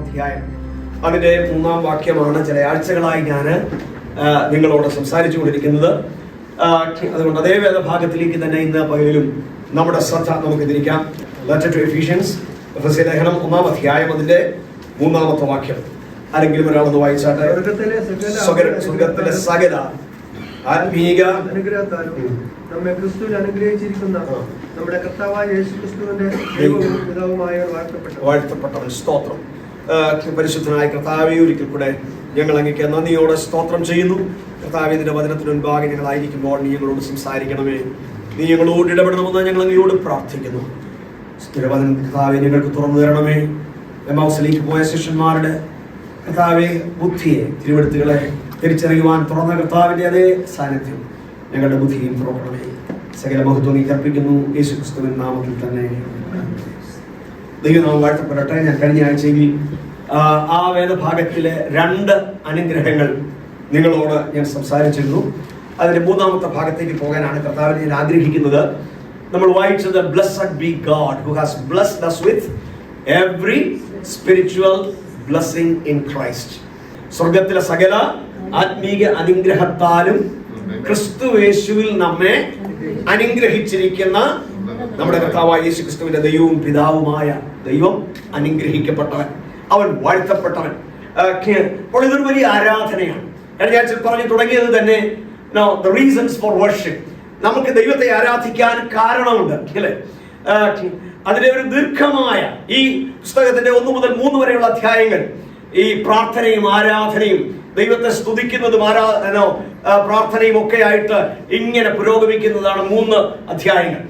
അധ്യായം അതിന്റെ 3-ാം വാക്യമാണ് ചില ആഴ്ചകളായി ഞാൻ നിങ്ങളോട് സംസാരിച്ചു കൊണ്ടിരിക്കുന്നത്. അതുകൊണ്ട് അതേ വേദഭാഗത്തിലേക്ക് തന്നെ ഇന്ന് പകലും നമ്മുടെ ശ്രദ്ധ നമുക്ക് തിരിക്കാം. ലെറ്റർ ടു എഫീഷ്യൻസ്, എഫെസ്യ ലേഖനം 1-ാം അധ്യായം അതിന്റെ 3-ാമത്തെ വാക്യം. ആരെങ്കിലും ഒരാളൊന്ന് വായിച്ചാട്ടെ. സ്വർഗ്ഗത്തിലെ സകല ആത്മീക അനുഗ്രഹത്താലും നമ്മെ ക്രിസ്തുവിൽ അനുഗ്രഹിച്ചിരിക്കുന്ന നമ്മുടെ കർത്താവായ യേശുക്രിസ്തുവിന്റെ ദൈവവും പിതാവുമായ വാഴ്ത്തപ്പെട്ടവൻ. സ്തോത്രം. പരിശുദ്ധനായ കർത്താവേ, ഒരിക്കൽ കൂടെ ഞങ്ങൾ അങ്ങേക്ക് നന്ദിയോടെ സ്തോത്രം ചെയ്യുന്നു. കർത്താവേ, ഇതിന്റെ വചനത്തിന് മുൻപാകെ ഞങ്ങളായിരിക്കുമ്പോൾ നീ ഞങ്ങളോട് സംസാരിക്കണമേ, നീ ഞങ്ങളോട് ഇടപെടണമെന്ന് ഞങ്ങൾ അങ്ങയോട് പ്രാർത്ഥിക്കുന്നു. സ്ഥിരവചനം കർത്താവേ ഞങ്ങൾക്ക് തുറന്നു തരണമേ. എമ്മൗസിലേക്ക് പോയ ശിഷ്യന്മാരുടെ കർത്താവേ ബുദ്ധിയെ, തിരുവെഴുത്തുകളെ തിരിച്ചറിയുവാൻ തുറന്ന കർത്താവിന്റെ അതേ സാന്നിധ്യം ഞങ്ങളുടെ ബുദ്ധിയും തുറക്കണമേ. സകല മഹത്വം നീ കൽപ്പിക്കുന്നു യേശുക്രിസ്തുവിൻ നാമത്തിൽ തന്നെ. ദൈവനാമം വാഴ്ത്തപ്പെടട്ടെ. ഞാൻ കഴിഞ്ഞ ആഴ്ചയിൽ ആ വേദഭാഗത്തിലെ 2 അനുഗ്രഹങ്ങൾ നിങ്ങളോട് ഞാൻ സംസാരിച്ചിരുന്നു. അതിന്റെ 3-ാമത്തെ ഭാഗത്തേക്ക് പോകാനാണ് കർത്താവിനെ ഞാൻ ആഗ്രഹിക്കുന്നത്. നമ്മൾ വായിച്ചത് blessed B God who has blessed us with every spiritual blessing in Christ. സ്വർഗ്ഗത്തിലെ സകല ആത്മീക അനുഗ്രഹത്താലും ക്രിസ്തുയേശുവിൽ നമ്മെ അനുഗ്രഹിച്ചിരിക്കുന്ന നമ്മുടെ കർത്താവായ യേശുക്രിസ്തുവിന്റെ ദൈവവും പിതാവുമായ ദൈവം അനുഗ്രഹിക്കപ്പെട്ടവൻ, അവൻ വാഴ്ത്തപ്പെട്ടവൻ. അപ്പോൾ ഇതൊരു വലിയ ആരാധനയാണ്. ഞാൻ പറഞ്ഞു തുടങ്ങിയത് തന്നെ the reasons for worship. നമുക്ക് ദൈവത്തെ ആരാധിക്കാൻ കാരണമുണ്ട് അല്ലേ? അതിലെ ഒരു ദീർഘമായ ഈ പുസ്തകത്തിന്റെ 1 മുതൽ 3 വരെയുള്ള അധ്യായങ്ങൾ ഈ പ്രാർത്ഥനയും ആരാധനയും ദൈവത്തെ സ്തുതിക്കുന്നതും പ്രാർത്ഥനയും ഒക്കെ ആയിട്ട് ഇങ്ങനെ പുരോഗമിക്കുന്നതാണ് 3 അധ്യായങ്ങൾ.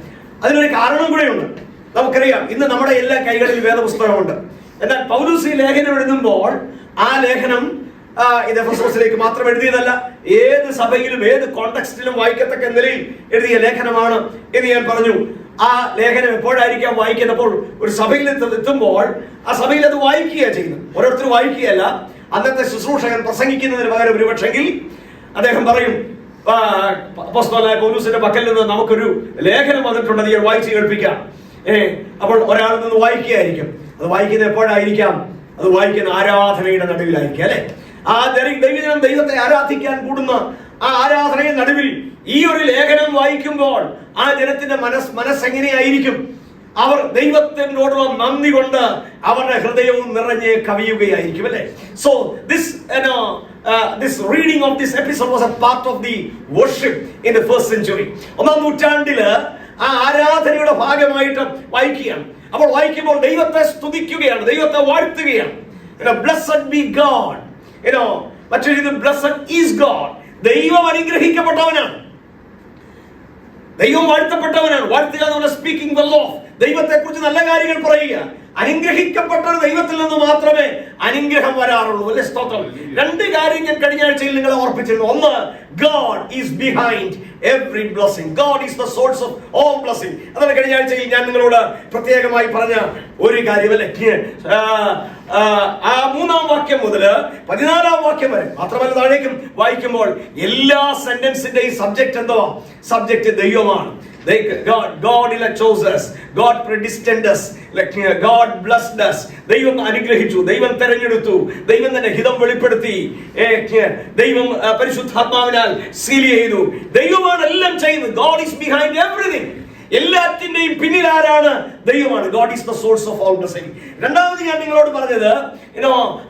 അതിനൊരു കാരണം കൂടെയുണ്ട്. നമുക്കറിയാം, ഇന്ന് നമ്മുടെ എല്ലാ കൈകളിൽ വേദപുസ്തകമുണ്ട്. എന്നാൽ പൗലോസ് ഈ ലേഖനം എഴുതുമ്പോൾ ആ ലേഖനം ഇത് എഫെസോസിലേക്ക് മാത്രം എഴുതിയതല്ല, ഏത് സഭയിലും ഏത് കോണ്ടെക്സ്റ്റിലും വായിക്കത്തക്ക നിലയിൽ എഴുതിയ ലേഖനമാണ് എന്ന് ഞാൻ പറഞ്ഞു. ആ ലേഖനം എപ്പോഴായിരിക്കാം വായിക്കുന്നപ്പോൾ ഒരു സഭയിൽ എത്തുമ്പോൾ ആ സഭയിൽ അത് വായിക്കുകയാണ് ചെയ്യുന്നത്. ഓരോരുത്തരും വായിക്കുകയല്ല. അന്നത്തെ ശുശ്രൂഷകൻ പ്രസംഗിക്കുന്നതിന് പകരം ഒരുപക്ഷെങ്കിൽ അദ്ദേഹം പറയും, അപ്പോസ്തലനായ പൗലോസിന്റെ പക്കൽ നിന്ന് നമുക്കൊരു ലേഖനം വന്നിട്ടുണ്ട്, നീ വായിച്ച് കേൾപ്പിക്കാം. അപ്പോൾ ഒരാളിൽ നിന്ന് വായിക്കുകയായിരിക്കും. അത് വായിക്കുന്ന എപ്പോഴായിരിക്കാം? അത് വായിക്കുന്ന ആരാധനയുടെ നടുവിലായിരിക്കും അല്ലെ? ആ ദൈവജനം ദൈവത്തെ ആരാധിക്കാൻ കൂടുന്ന ആ ആരാധനയുടെ നടുവിൽ ഈ ഒരു ലേഖനം വായിക്കുമ്പോൾ ആ ജനത്തിന്റെ മനസ്സെങ്ങനെയായിരിക്കും? അവർ ദൈവത്തിനോടുള്ള നന്ദി കൊണ്ട് അവരുടെ ഹൃദയവും നിറഞ്ഞ് കവിയുകയായിരിക്കും അല്ലെ? So this reading of this episode was a part of the worship in the first century. 1-ാം നൂറ്റാണ്ടില് ആ ആരാധനയുടെ ഭാഗമായിട്ട് വായിക്കുകയാണ്. അപ്പോൾ വായിക്കുമ്പോൾ ദൈവത്തെ സ്തുതിക്കുകയാണ്, ദൈവത്തെ വാഴ്ത്തുകയാണ്. Blessed be God. മറ്റൊരു blessed is God. ദൈവം അനുഗ്രഹിക്കപ്പെട്ടവനാണ്, ദൈവം വാഴ്ത്തപ്പെട്ടവനാണ്. വാഴ്ത്തുക എന്നുള്ള സ്പീക്കിംഗ് വെൽ ഓഫ്, ദൈവത്തെ കുറിച്ച് നല്ല കാര്യങ്ങൾ പറയുക. അനുഗ്രഹിക്കപ്പെട്ട ഒരു ദൈവത്തിൽ നിന്ന് മാത്രമേ അനുഗ്രഹം വരാറുള്ളൂ അല്ലെ? സ്തോത്രം. 2 കാര്യം ഞാൻ കഴിഞ്ഞ ആഴ്ചയിൽ നിങ്ങളെ ഓർപ്പിച്ചിരുന്നു. ഒന്ന്, God is behind every blessing. God is the source of all blessing. അതാണ് കഴിഞ്ഞ ആഴ്ചയിൽ ഞാൻ നിങ്ങളോട് പ്രത്യേകമായി പറഞ്ഞ ഒരു കാര്യം അല്ലെ? ആ 3-ാം വാക്യം മുതൽ 14-ാം വാക്യം വരെ, മാത്രമല്ല താഴേക്കും വായിക്കുമ്പോൾ എല്ലാ സെന്റൻസിന്റെയും സബ്ജക്ട് എന്തോ? സബ്ജക്ട് ദൈവമാണ്. God chose us, God predestined us, God blessed us. ദൈവം അനുഗ്രഹിച്ചു, ദൈവം തെരഞ്ഞെടുത്തു, ദൈവം തന്നെ ഹിതം വെളിപ്പെടുത്തി, ദൈവം പരിശുദ്ധാത്മാവിനാൽ സീൽ ചെയ്തു. ദൈവമാണ് എല്ലാം ചെയ്യുന്നത്. God is behind everything. എല്ലാത്തിന്റെയും പിന്നിൽ ആരാണ്? ദൈവമാണ്. God is the source of all blessing. രണ്ടാമത് ഞാൻ നിങ്ങളോട് പറഞ്ഞത്,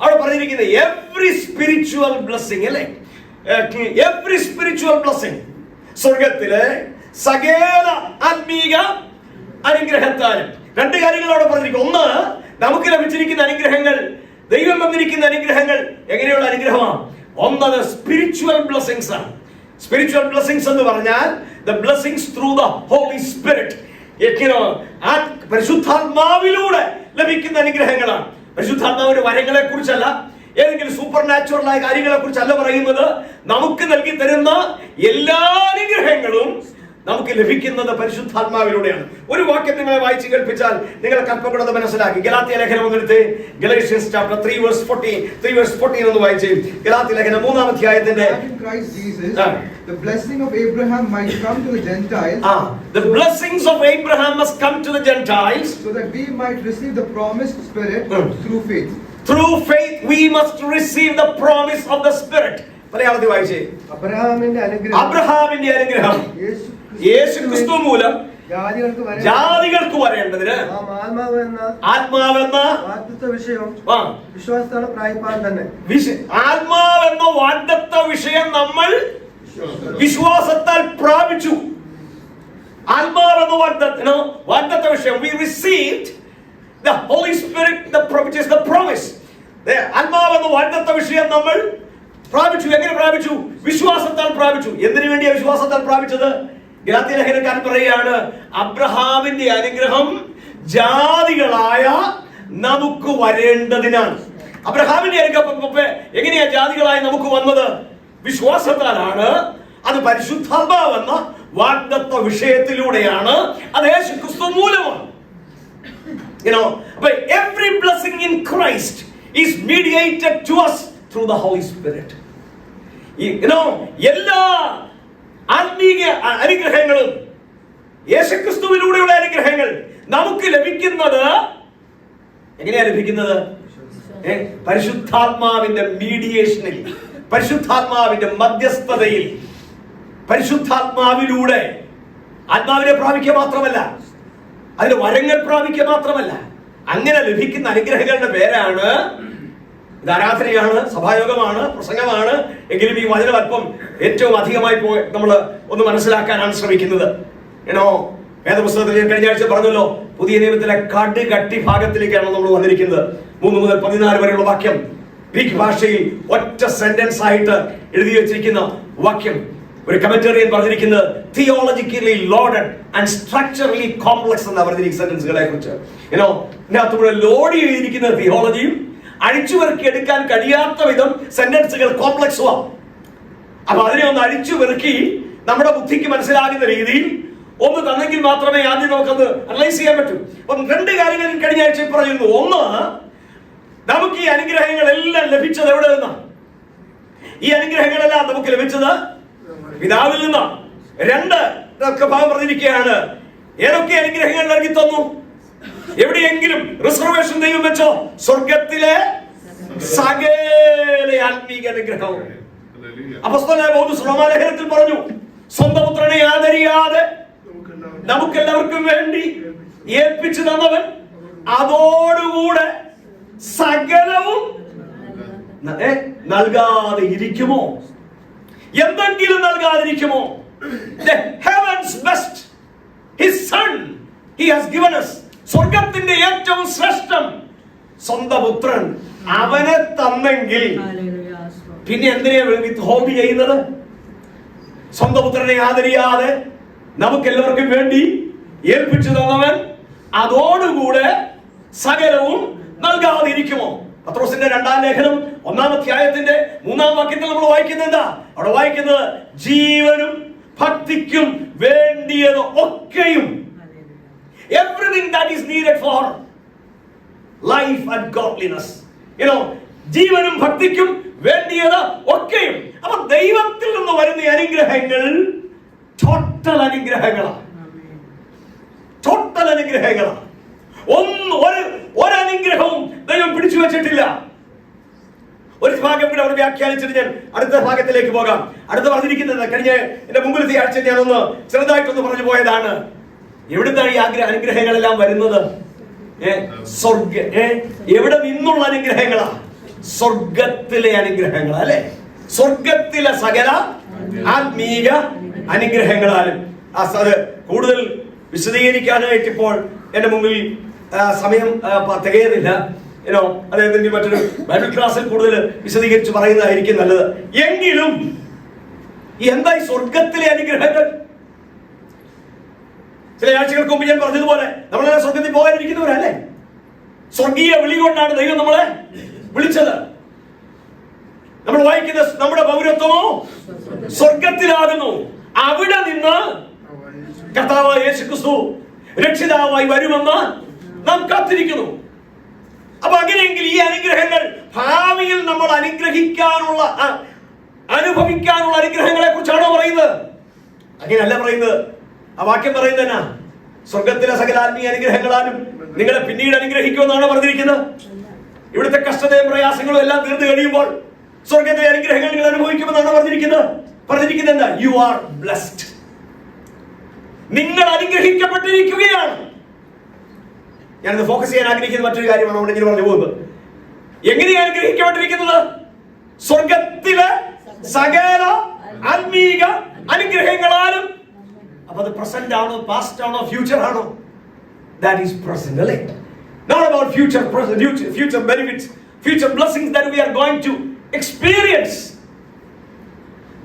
അവിടെ പറഞ്ഞിരിക്കുന്നത് every spiritual blessing അല്ലേ? Every spiritual blessing. സ്വർഗ്ഗത്തിലെ സകല ആത്മീക അനുഗ്രഹത്താലും 2 കാര്യങ്ങൾ അവിടെ പറഞ്ഞിരിക്കും. ഒന്ന്, നമുക്ക് ലഭിച്ചിരിക്കുന്ന അനുഗ്രഹങ്ങൾ, ദൈവം തന്നിരിക്കുന്ന അനുഗ്രഹങ്ങൾ എങ്ങനെയുള്ള അനുഗ്രഹമാണ്? ഒന്നത് സ്പിരിച്വൽ ബ്ലെസ്സിങ്സ് ആണ്. സ്പിരിച്വൽ ബ്ലെസ്സിങ്സ് എന്ന് പറഞ്ഞാൽ the blessings through the Holy Spirit. പരിശുദ്ധാത്മാവിലൂടെ ലഭിക്കുന്ന അനുഗ്രഹങ്ങളാണ്. പരിശുദ്ധാത്മാവിന്റെ വരങ്ങളെ കുറിച്ചല്ല, ഏതെങ്കിലും സൂപ്പർ നാച്ചുറൽ ആയ കാര്യങ്ങളെ കുറിച്ചല്ല പറയുന്നത്. നമുക്ക് നൽകി തരുന്ന എല്ലാ അനുഗ്രഹങ്ങളും നമുക്ക് ലഭിക്കുന്നത് പരിശുദ്ധാത്മാവിലൂടെയാണ്. ഒരു വാക്യം നിങ്ങളെ വായിച്ച് കേൾപ്പിച്ചാൽ നിങ്ങൾക്ക് അല്പം മനസ്സിലാക്കി. ഗലാത്യ ലേഖനം ഒന്നെടുത്ത്, Galatians chapter 3 verse 14 ഒന്ന് വായിച്ച്. ഗലാത്യ ലേഖനം 3-ാം അധ്യായത്തിന്റെ the blessing of Abraham might come to the Gentiles. The blessings of Abraham must come to the Gentiles, so that we might receive the promised Spirit through faith. Through faith we must receive the promise of the Spirit. മലയാളത്തിൽ വായിച്ചേ. അബ്രഹാമിന്റെ അനുഗ്രഹം യേശു ക്രിസ്തു മൂലം ജാതികൾക്ക് വരേണ്ടതിന് ആത്മാവെന്ന വിഷയം വിശ്വാസത്താൽ പ്രാപിപ്പാൻ തന്നെ. ആത്മാവെന്ന വാഗ്ദത്ത വിഷയം നമ്മൾ വിശ്വാസത്താൽ പ്രാപിച്ചു. ആത്മാവെന്ന വാഗ്ദത്ത വിഷയം we received the Holy Spirit, which is the promise. ആത്മാവെന്ന വാഗ്ദത്ത വിഷയം നമ്മൾ പ്രാപിച്ചു. എങ്ങനെ പ്രാപിച്ചു? വിശ്വാസത്താൽ പ്രാപിച്ചു. എന്തിനു വേണ്ടിയാ വിശ്വാസത്താൽ പ്രാപിച്ചത്? ഗലാത്യ ലേഖനക്കാരൻ പറയുകയാണ്, അബ്രഹാമിന്റെ അനുഗ്രഹം ജാതികളായ നമുക്ക് വരേണ്ടതിനാണ്. അബ്രഹാമിന്റെ അനുഗ്രഹം എങ്ങനെയാ ജാതികളായി നമുക്ക് വന്നത്? വിശ്വാസത്താലാണ്. അത് പരിശുദ്ധാത്മാവെന്ന വാഗ്ദത്ത വിഷയത്തിലൂടെയാണ്. അത് യേശു ക്രിസ്തു മൂലമാണ്. Every blessing in Christ is mediated to us through the Holy Spirit. എല്ലാ ആത്മീയ അനുഗ്രഹങ്ങളും യേശുക്രിസ്തുവിലൂടെയുള്ള അനുഗ്രഹങ്ങൾ നമുക്ക് ലഭിക്കുന്നത് എങ്ങനെയാ ലഭിക്കുന്നത്? പരിശുദ്ധാത്മാവിന്റെ മീഡിയേഷനിൽ, പരിശുദ്ധാത്മാവിന്റെ മധ്യസ്ഥതയിൽ, പരിശുദ്ധാത്മാവിലൂടെ. ആത്മാവിനെ പ്രാപിക്കുക മാത്രമല്ല, അതിന് വരങ്ങൾ പ്രാപിക്കുക മാത്രമല്ല, അങ്ങനെ ലഭിക്കുന്ന അനുഗ്രഹങ്ങളുടെ പേരാണ്. ഇത് ആരാധനയാണ്, സഭായോഗമാണ്, പ്രസംഗമാണ്. എങ്കിലും ഈ വചനം അല്പം ഏറ്റവും അധികമായി നമ്മൾ ഒന്ന് മനസ്സിലാക്കാനാണ് ശ്രമിക്കുന്നത്. വേദപുസ്തകത്തിൽ ഞാൻ കഴിഞ്ഞ ആഴ്ച പറഞ്ഞല്ലോ, പുതിയ നിയമത്തിലെ കട്ടി ഭാഗത്തിലേക്കാണ് നമ്മൾ വന്നിരിക്കുന്നത്. 3 മുതൽ 14 വരെയുള്ള വാക്യം ഗ്രീക്ക് ഭാഷയിൽ ഒറ്റ സെന്റൻസ് ആയിട്ട് എഴുതി വെച്ചിരിക്കുന്ന വാക്യം. ഒരു കമന്ററിയൻ പറഞ്ഞിരിക്കുന്നത് theologically loaded and structurally complex എന്നാ പറഞ്ഞിരിക്കുന്ന സെന്റൻസുകളെ കുറിച്ച്. ഇതിനകത്ത് ലോഡ് ചെയ്തിരിക്കുന്ന തിയോളജിയും അഴിച്ചുപെറുക്കി എടുക്കാൻ കഴിയാത്ത വിധം സെന്റൻസുകൾ കോംപ്ലക്സുമാണ്. അപ്പൊ അതിനെ ഒന്ന് അഴിച്ചുപെറുക്കി നമ്മുടെ ബുദ്ധിക്ക് മനസ്സിലാകുന്ന രീതിയിൽ ഒന്ന് തന്നെങ്കിൽ മാത്രമേ ആദ്യം നമുക്കത് അനലൈസ് ചെയ്യാൻ പറ്റൂ. അപ്പം 2 കാര്യങ്ങൾ കഴിഞ്ഞ ആഴ്ച പറയുന്നു. ഒന്ന്, നമുക്ക് ഈ അനുഗ്രഹങ്ങളെല്ലാം ലഭിച്ചത് എവിടെ നിന്നാണ്? ഈ അനുഗ്രഹങ്ങളെല്ലാം നമുക്ക് ലഭിച്ചത് പിതാവിൽ നിന്നാണ്. 2 ഭാഗം പറഞ്ഞിരിക്കുകയാണ്, ഏതൊക്കെ അനുഗ്രഹങ്ങൾ നൽകി തന്നു? എവിടെയെങ്കിലും റിസർവേഷൻ ദൈവം വെച്ചോ? സ്വർഗത്തിലെ സകല ആത്മീക അനുഗ്രഹവും. അപ്പോസ്തലനായ പൗലോസ് റോമാലേഖനത്തിൽ പറഞ്ഞു, സ്വന്തം പുത്രനെ ആദരിയാതെ നമുക്കെല്ലാവർക്കും വേണ്ടി ഏൽപ്പിച്ചു തന്നവൻ അതോടുകൂടെ സകലവും നൽകാതെ ഇരിക്കുമോ? എന്തെങ്കിലും നൽകാതിരിക്കുമോ? The heaven's best, his son, he has given us. സ്വർഗത്തിന്റെ ഏറ്റവും ശ്രേഷ്ഠം സ്വന്തം പുത്രൻ അവനെ തന്നെങ്കിൽ പിന്നെ എന്തിനാ വിത്ത് ചെയ്യുന്നത്? സ്വന്തം പുത്രനെ ആദരിയാതെ നമുക്കെല്ലാവർക്കും വേണ്ടി ഏൽപ്പിച്ചു തന്നവൻ അതോടുകൂടെ സകലവും നൽകാതിരിക്കുമോ? പത്രോസിന്റെ 2-ാം ലേഖനം 1-ാം അധ്യായത്തിന്റെ 3-ാം വാക്യത്തിൽ നമ്മൾ വായിക്കുന്നത് എന്താ? അവിടെ വായിക്കുന്നത് ജീവനും ഭക്തിക്കും വേണ്ടിയത് ഒക്കെയും, everything that is needed for life and godliness. ജീവനും ഭക്തിക്കും വേണ്ടിയത് ഒക്കെയും. അപ്പൊ ദൈവത്തിൽ നിന്ന് വരുന്ന അനുഗ്രഹങ്ങൾ ടോട്ടൽ അനുഗ്രഹങ്ങളാണ്. ടോട്ടൽ അനുഗ്രഹങ്ങളാണ്. ഒരു അനുഗ്രഹവും ദൈവം പിടിച്ചു വെച്ചിട്ടില്ല. ഒരു ഭാഗം കൂടെ അവിടെ വ്യാഖ്യാനിച്ചിട്ട് ഞാൻ അടുത്ത ഭാഗത്തിലേക്ക് പോകാം. അടുത്ത പറഞ്ഞിരിക്കുന്നത് കഴിഞ്ഞ എന്റെ മുമ്പിലത്തെ ആഴ്ച ഞാനൊന്ന് ചെറുതായിട്ടൊന്ന് പറഞ്ഞു പോയതാണ്. എവിടുന്നാണ് ഈ അനുഗ്രഹങ്ങളെല്ലാം വരുന്നത്? എവിടെ നിന്നുള്ള അനുഗ്രഹങ്ങളാ? സ്വർഗത്തിലെ അനുഗ്രഹങ്ങൾ, അല്ലെ? സ്വർഗത്തിലെ സകല ആത്മീക അനുഗ്രഹങ്ങളാലും. അത് കൂടുതൽ വിശദീകരിക്കാനായിട്ട് ഇപ്പോൾ എന്റെ മുമ്പിൽ സമയം തികയുന്നില്ല. അദ്ദേഹത്തിന്റെ മറ്റൊരു ബൈബിൾ ക്ലാസ്സിൽ കൂടുതൽ വിശദീകരിച്ച് പറയുന്നതായിരിക്കും നല്ലത്. എങ്കിലും എന്തായി സ്വർഗത്തിലെ അനുഗ്രഹങ്ങൾ? ചില ആഴ്ചകൾക്ക് മുമ്പ് ഞാൻ പറഞ്ഞതുപോലെ നമ്മളെല്ലാം സ്വർഗത്തിൽ പോകാനിരിക്കുന്നവരല്ലേ? സ്വർഗീയ വിളി കൊണ്ടാണ് ദൈവം നമ്മളെ വിളിച്ചത്. നമ്മൾ വായിക്കുന്ന നമ്മുടെ പൗരത്വമോ സ്വർഗത്തിലാകുന്നു. അവിടെ നിന്ന് കർത്താവായ യേശുക്രിസ്തു രക്ഷിതാവായി വരുമെന്ന് നാം കാത്തിരിക്കുന്നു. അപ്പൊ അങ്ങനെയെങ്കിൽ ഈ അനുഗ്രഹങ്ങൾ ഭാവിയിൽ നമ്മൾ അനുഭവിക്കാനുള്ള അനുഗ്രഹങ്ങളെ കുറിച്ചാണോ പറയുന്നത്? അങ്ങനെയല്ല പറയുന്നത്. ആ വാക്യം പറയുന്നത് എന്നാ? സ്വർഗത്തിലെ സകല ആത്മീയ അനുഗ്രഹങ്ങളാലും നിങ്ങളെ പിന്നീട് അനുഗ്രഹിക്കുമെന്നാണോ പറഞ്ഞിരിക്കുന്നത്? ഇവിടുത്തെ കഷ്ടതയും പ്രയാസങ്ങളും എല്ലാം തീർന്നു കഴിയുമ്പോൾ സ്വർഗത്തിലെ അനുഗ്രഹങ്ങൾ നിങ്ങൾ അനുഭവിക്കുമെന്നാണ് പറഞ്ഞിരിക്കുന്നത് എന്താ? You are blessed. നിങ്ങൾ അനുഗ്രഹിക്കപ്പെട്ടിരിക്കുകയാണ്. ഞാനിത് ഫോക്കസ് ചെയ്യാൻ ആഗ്രഹിക്കുന്ന മറ്റൊരു കാര്യമാണ്. അവിടെ ഇങ്ങനെ പറഞ്ഞു പോകുന്നത്, എങ്ങനെയാണ് അനുഗ്രഹിക്കപ്പെട്ടിരിക്കുന്നത്? സ്വർഗത്തിലെ സകല ആത്മീക അനുഗ്രഹങ്ങളാലും. അപ്പൊ അത് പ്രസന്റ് ആണോ, പാസ്റ്റ് ആണോ, ഫ്യൂച്ചർ ആണോ? That is present, അല്ലേ? Not about future benefits, future blessings that we are going to experience.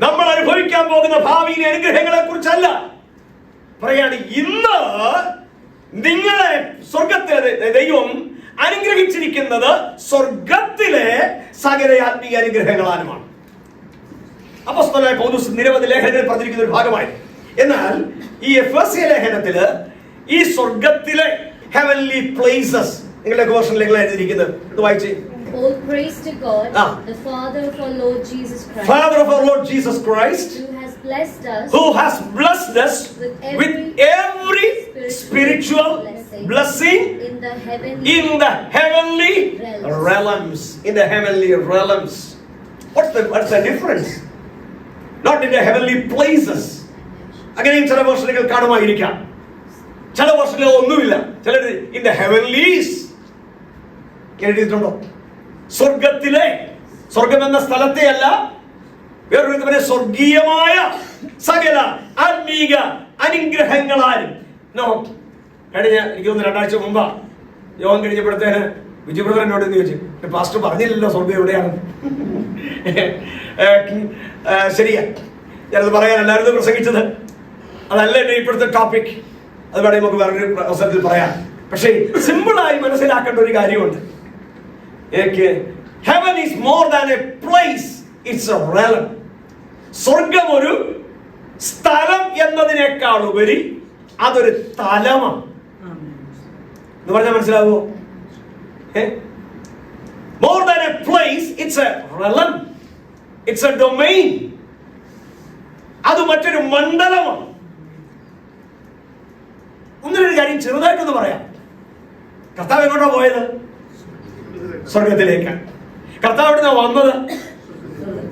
നമ്മൾ അനുഭവിക്കാൻ പോകുന്ന ഭാവിയിലെ അനുഗ്രഹങ്ങളെ കുറിച്ചല്ല പറയാണ്. ഇന്ന് നിങ്ങളെ സ്വർഗത്തിലെ ദൈവം അനുഗ്രഹിച്ചിരിക്കുന്നത് സ്വർഗത്തിലെ സകല ആത്മീയ അനുഗ്രഹങ്ങളാലുമാണ്. അപ്പോസ്തലനായ പൗലോസ് നിരവധി ലേഖനങ്ങളിൽ പറഞ്ഞിരിക്കുന്ന ഒരു ഭാഗമായി. എന്നാൽ ഈ എഫേസ്യ ലേഖനത്തില് ഈ സ്വർഗത്തിലെ heavenly places നിങ്ങളുടെ വേർഷനിൽ നിങ്ങൾ എഴുതിയിരിക്കുന്നത് ഇത് വായിച്ചേ. All praise to God, the Father of our Lord Jesus Christ. Father of our Lord Jesus Christ, who has blessed us with every spiritual blessing in the heavenly realms. In the heavenly realms. What's the difference? Not in the heavenly places. അങ്ങനെയും ചില വേർഷനുകൾ കാണുമായിരിക്കാം. ചില വർഷങ്ങളിൽ ഒന്നുമില്ല. ചിലർ in the ഹെവൻലീസ് എഴുതിയിട്ടുണ്ടോ? സ്വർഗത്തിലെ, സ്വർഗം എന്ന സ്ഥലത്തെ അല്ല, വേറൊരു സ്വർഗീയമായ സകല ആത്മീക അനുഗ്രഹങ്ങളാലും. കഴിഞ്ഞ എനിക്ക് തോന്നുന്നു 2 ആഴ്ച മുമ്പാ യോഗം കഴിഞ്ഞപ്പോഴത്തേന് വിജയപ്രദൻ എന്നോട് ചോദിച്ചു, പാസ്റ്റർ പറഞ്ഞില്ലല്ലോ സ്വർഗം എവിടെയാണ്. ശരിയാ, ഞാനത് പറയാനല്ലായിരുന്നു പ്രസംഗിച്ചത്. അതല്ല എന്റെ ഇപ്പോഴത്തെ ടോപ്പിക്. അത് വേണമെങ്കിൽ നമുക്ക് വേറൊരു അവസരത്തിൽ പറയാം. പക്ഷേ സിമ്പിളായി മനസ്സിലാക്കേണ്ട ഒരു കാര്യമുണ്ട്. Heaven is more than a place, it's a realm. സ്വർഗം ഒരു സ്ഥലം എന്നതിനേക്കാൾ ഉപരി അതൊരു തലമാണ് എന്ന് പറഞ്ഞാൽ മനസ്സിലാവോ? More than a place, it's a realm, it's a domain. അത് മറ്റൊരു മണ്ഡലമാണ്. ഒന്നൊരു കാര്യം ചെറുതായിട്ടൊന്ന് പറയാം. കർത്താവ് എങ്ങോട്ടാ പോയത്? സ്വർഗത്തിലേക്ക്. കർത്താവ് എവിടുന്നാ വന്നത്?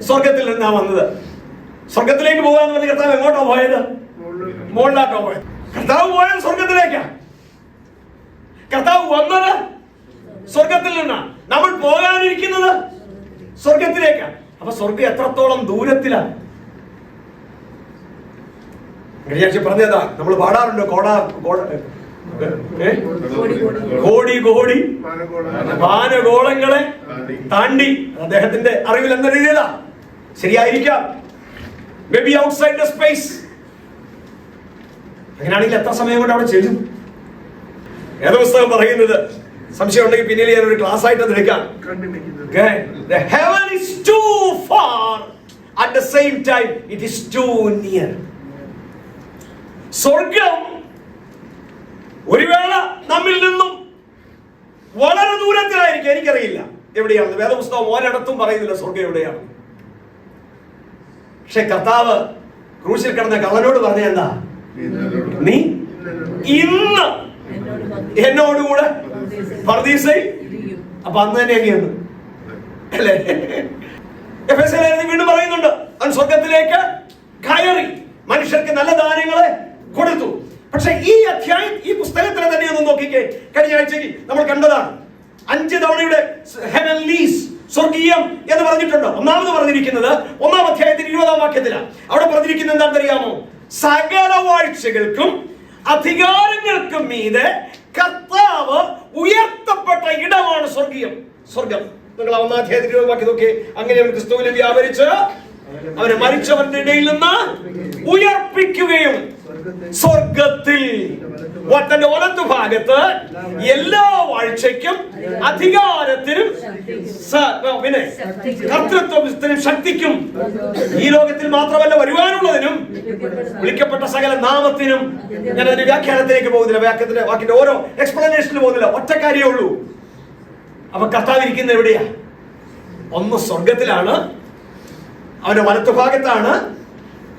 സ്വർഗത്തിൽ നിന്നാ വന്നത്. സ്വർഗത്തിലേക്ക് പോകാന്ന് പറഞ്ഞ കർത്താവ് എങ്ങോട്ടാ പോയത്? മുകളിലാട്ടോ പോയത്. കർത്താവ് പോയത് സ്വർഗത്തിലേക്കാ. കർത്താവ് വന്നത് സ്വർഗത്തിൽ നിന്നാ. നമ്മൾ പോകാനിരിക്കുന്നത് സ്വർഗത്തിലേക്കാ. അപ്പൊ സ്വർഗം എത്രത്തോളം ദൂരത്തിലാണ്? കഴിഞ്ഞ പറഞ്ഞതാ, നമ്മൾ പാടാറുണ്ട്, കോടി കോടി വാനഗോളങ്ങളെ താണ്ടി. അദ്ദേഹത്തിന്റെ അറിവിൽ എന്ന രീതിയിലാ. ശരിയായിരിക്കാം. May be outside the space. അങ്ങനെയാണെങ്കിൽ എത്ര സമയം കൊണ്ട് അവിടെ ചെല്ലും? ഏത് പുസ്തകം പറയുന്നത്? സംശയം ഉണ്ടെങ്കിൽ പിന്നീട് ഞാൻ ഒരു ക്ലാസ് ആയിട്ട് അത് എടുക്കാം. The heaven is too far, at the same time it is too near. സ്വർഗം ഒരു വേള നമ്മിൽ നിന്നും വളരെ ദൂരത്തിലായിരിക്കും. എനിക്കറിയില്ല എവിടെയാണ്. വേദപുസ്തകം ഒരിടത്തും പറയുന്നില്ല സ്വർഗം എവിടെയാണ്. പക്ഷെ കർത്താവ് ക്രൂശിൽ കിടന്ന കള്ളനോട് പറഞ്ഞ എന്താ? നീ ഇന്ന് എന്നോടുകൂടെ പർദീസയിൽ. അപ്പൊ അന്ന് തന്നെ എങ്ങനെയാണ് അല്ലേ? എഫെസ്യർ വീണ്ടും പറയുന്നുണ്ട്, അവൻ സ്വർഗത്തിലേക്ക് കയറി മനുഷ്യർക്ക് നല്ല ദാനങ്ങളെ കൊടുത്തു. പക്ഷെ ഈ അധ്യായം, ഈ പുസ്തകത്തിലെ തന്നെ ഒന്ന് നോക്കിക്കേ. കഴിഞ്ഞ ആഴ്ചയിൽ നമ്മൾ കണ്ടതാണ് 5 തവണയുടെ ഹെവൻലീസ്, സ്വർഗീയം എന്ന് പറഞ്ഞിട്ടുണ്ട്. ഒന്നാമത് പറഞ്ഞിരിക്കുന്നത് 1-ാം അധ്യായത്തിൽ 20-ാം വാക്യത്തിലാണ്. അവിടെ പറഞ്ഞിരിക്കുന്നത് എന്താണെന്നറിയാമോ? സകല വാഴ്ചകൾക്കും അധികാരങ്ങൾക്കും മീതെ കർത്താവ് ഉയർത്തപ്പെട്ട ഇടമാണ് സ്വർഗീയം. സ്വർഗം നിങ്ങൾ 1-ാം അധ്യായത്തിൽ 20-ാം വാക്യം നോക്കി. അങ്ങനെ അവൻ ക്രിസ്തുവിൽ വ്യാപരിച്ച് അവനെ മരിച്ചവരുടെ ഇടയിൽ നിന്ന് ഉയർപ്പിക്കുകയും സ്വർഗത്തിൽ തന്റെ വലത്തു ഭാഗത്ത് എല്ലാ വാഴ്ചയ്ക്കും അധികാരത്തിനും പിന്നെ കർത്തൃത്വത്തിനും ശക്തിക്കും ഈ ലോകത്തിൽ മാത്രമല്ല വരുവാനുള്ളതിനും വിളിക്കപ്പെട്ട സകല നാമത്തിനും. ഞാൻ അതിന്റെ വ്യാഖ്യാനത്തിലേക്ക് പോകുന്നില്ല, വാക്കിന്റെ ഓരോ എക്സ്പ്ലനേഷനിൽ പോകുന്നില്ല. ഒറ്റ കാര്യമേ ഉള്ളൂ. അപ്പൊ കർത്താവ് ഇരിക്കുന്നത് എവിടെയാ? ഒന്ന് സ്വർഗത്തിലാണ്, അവന്റെ വലത്തുഭാഗത്താണ്.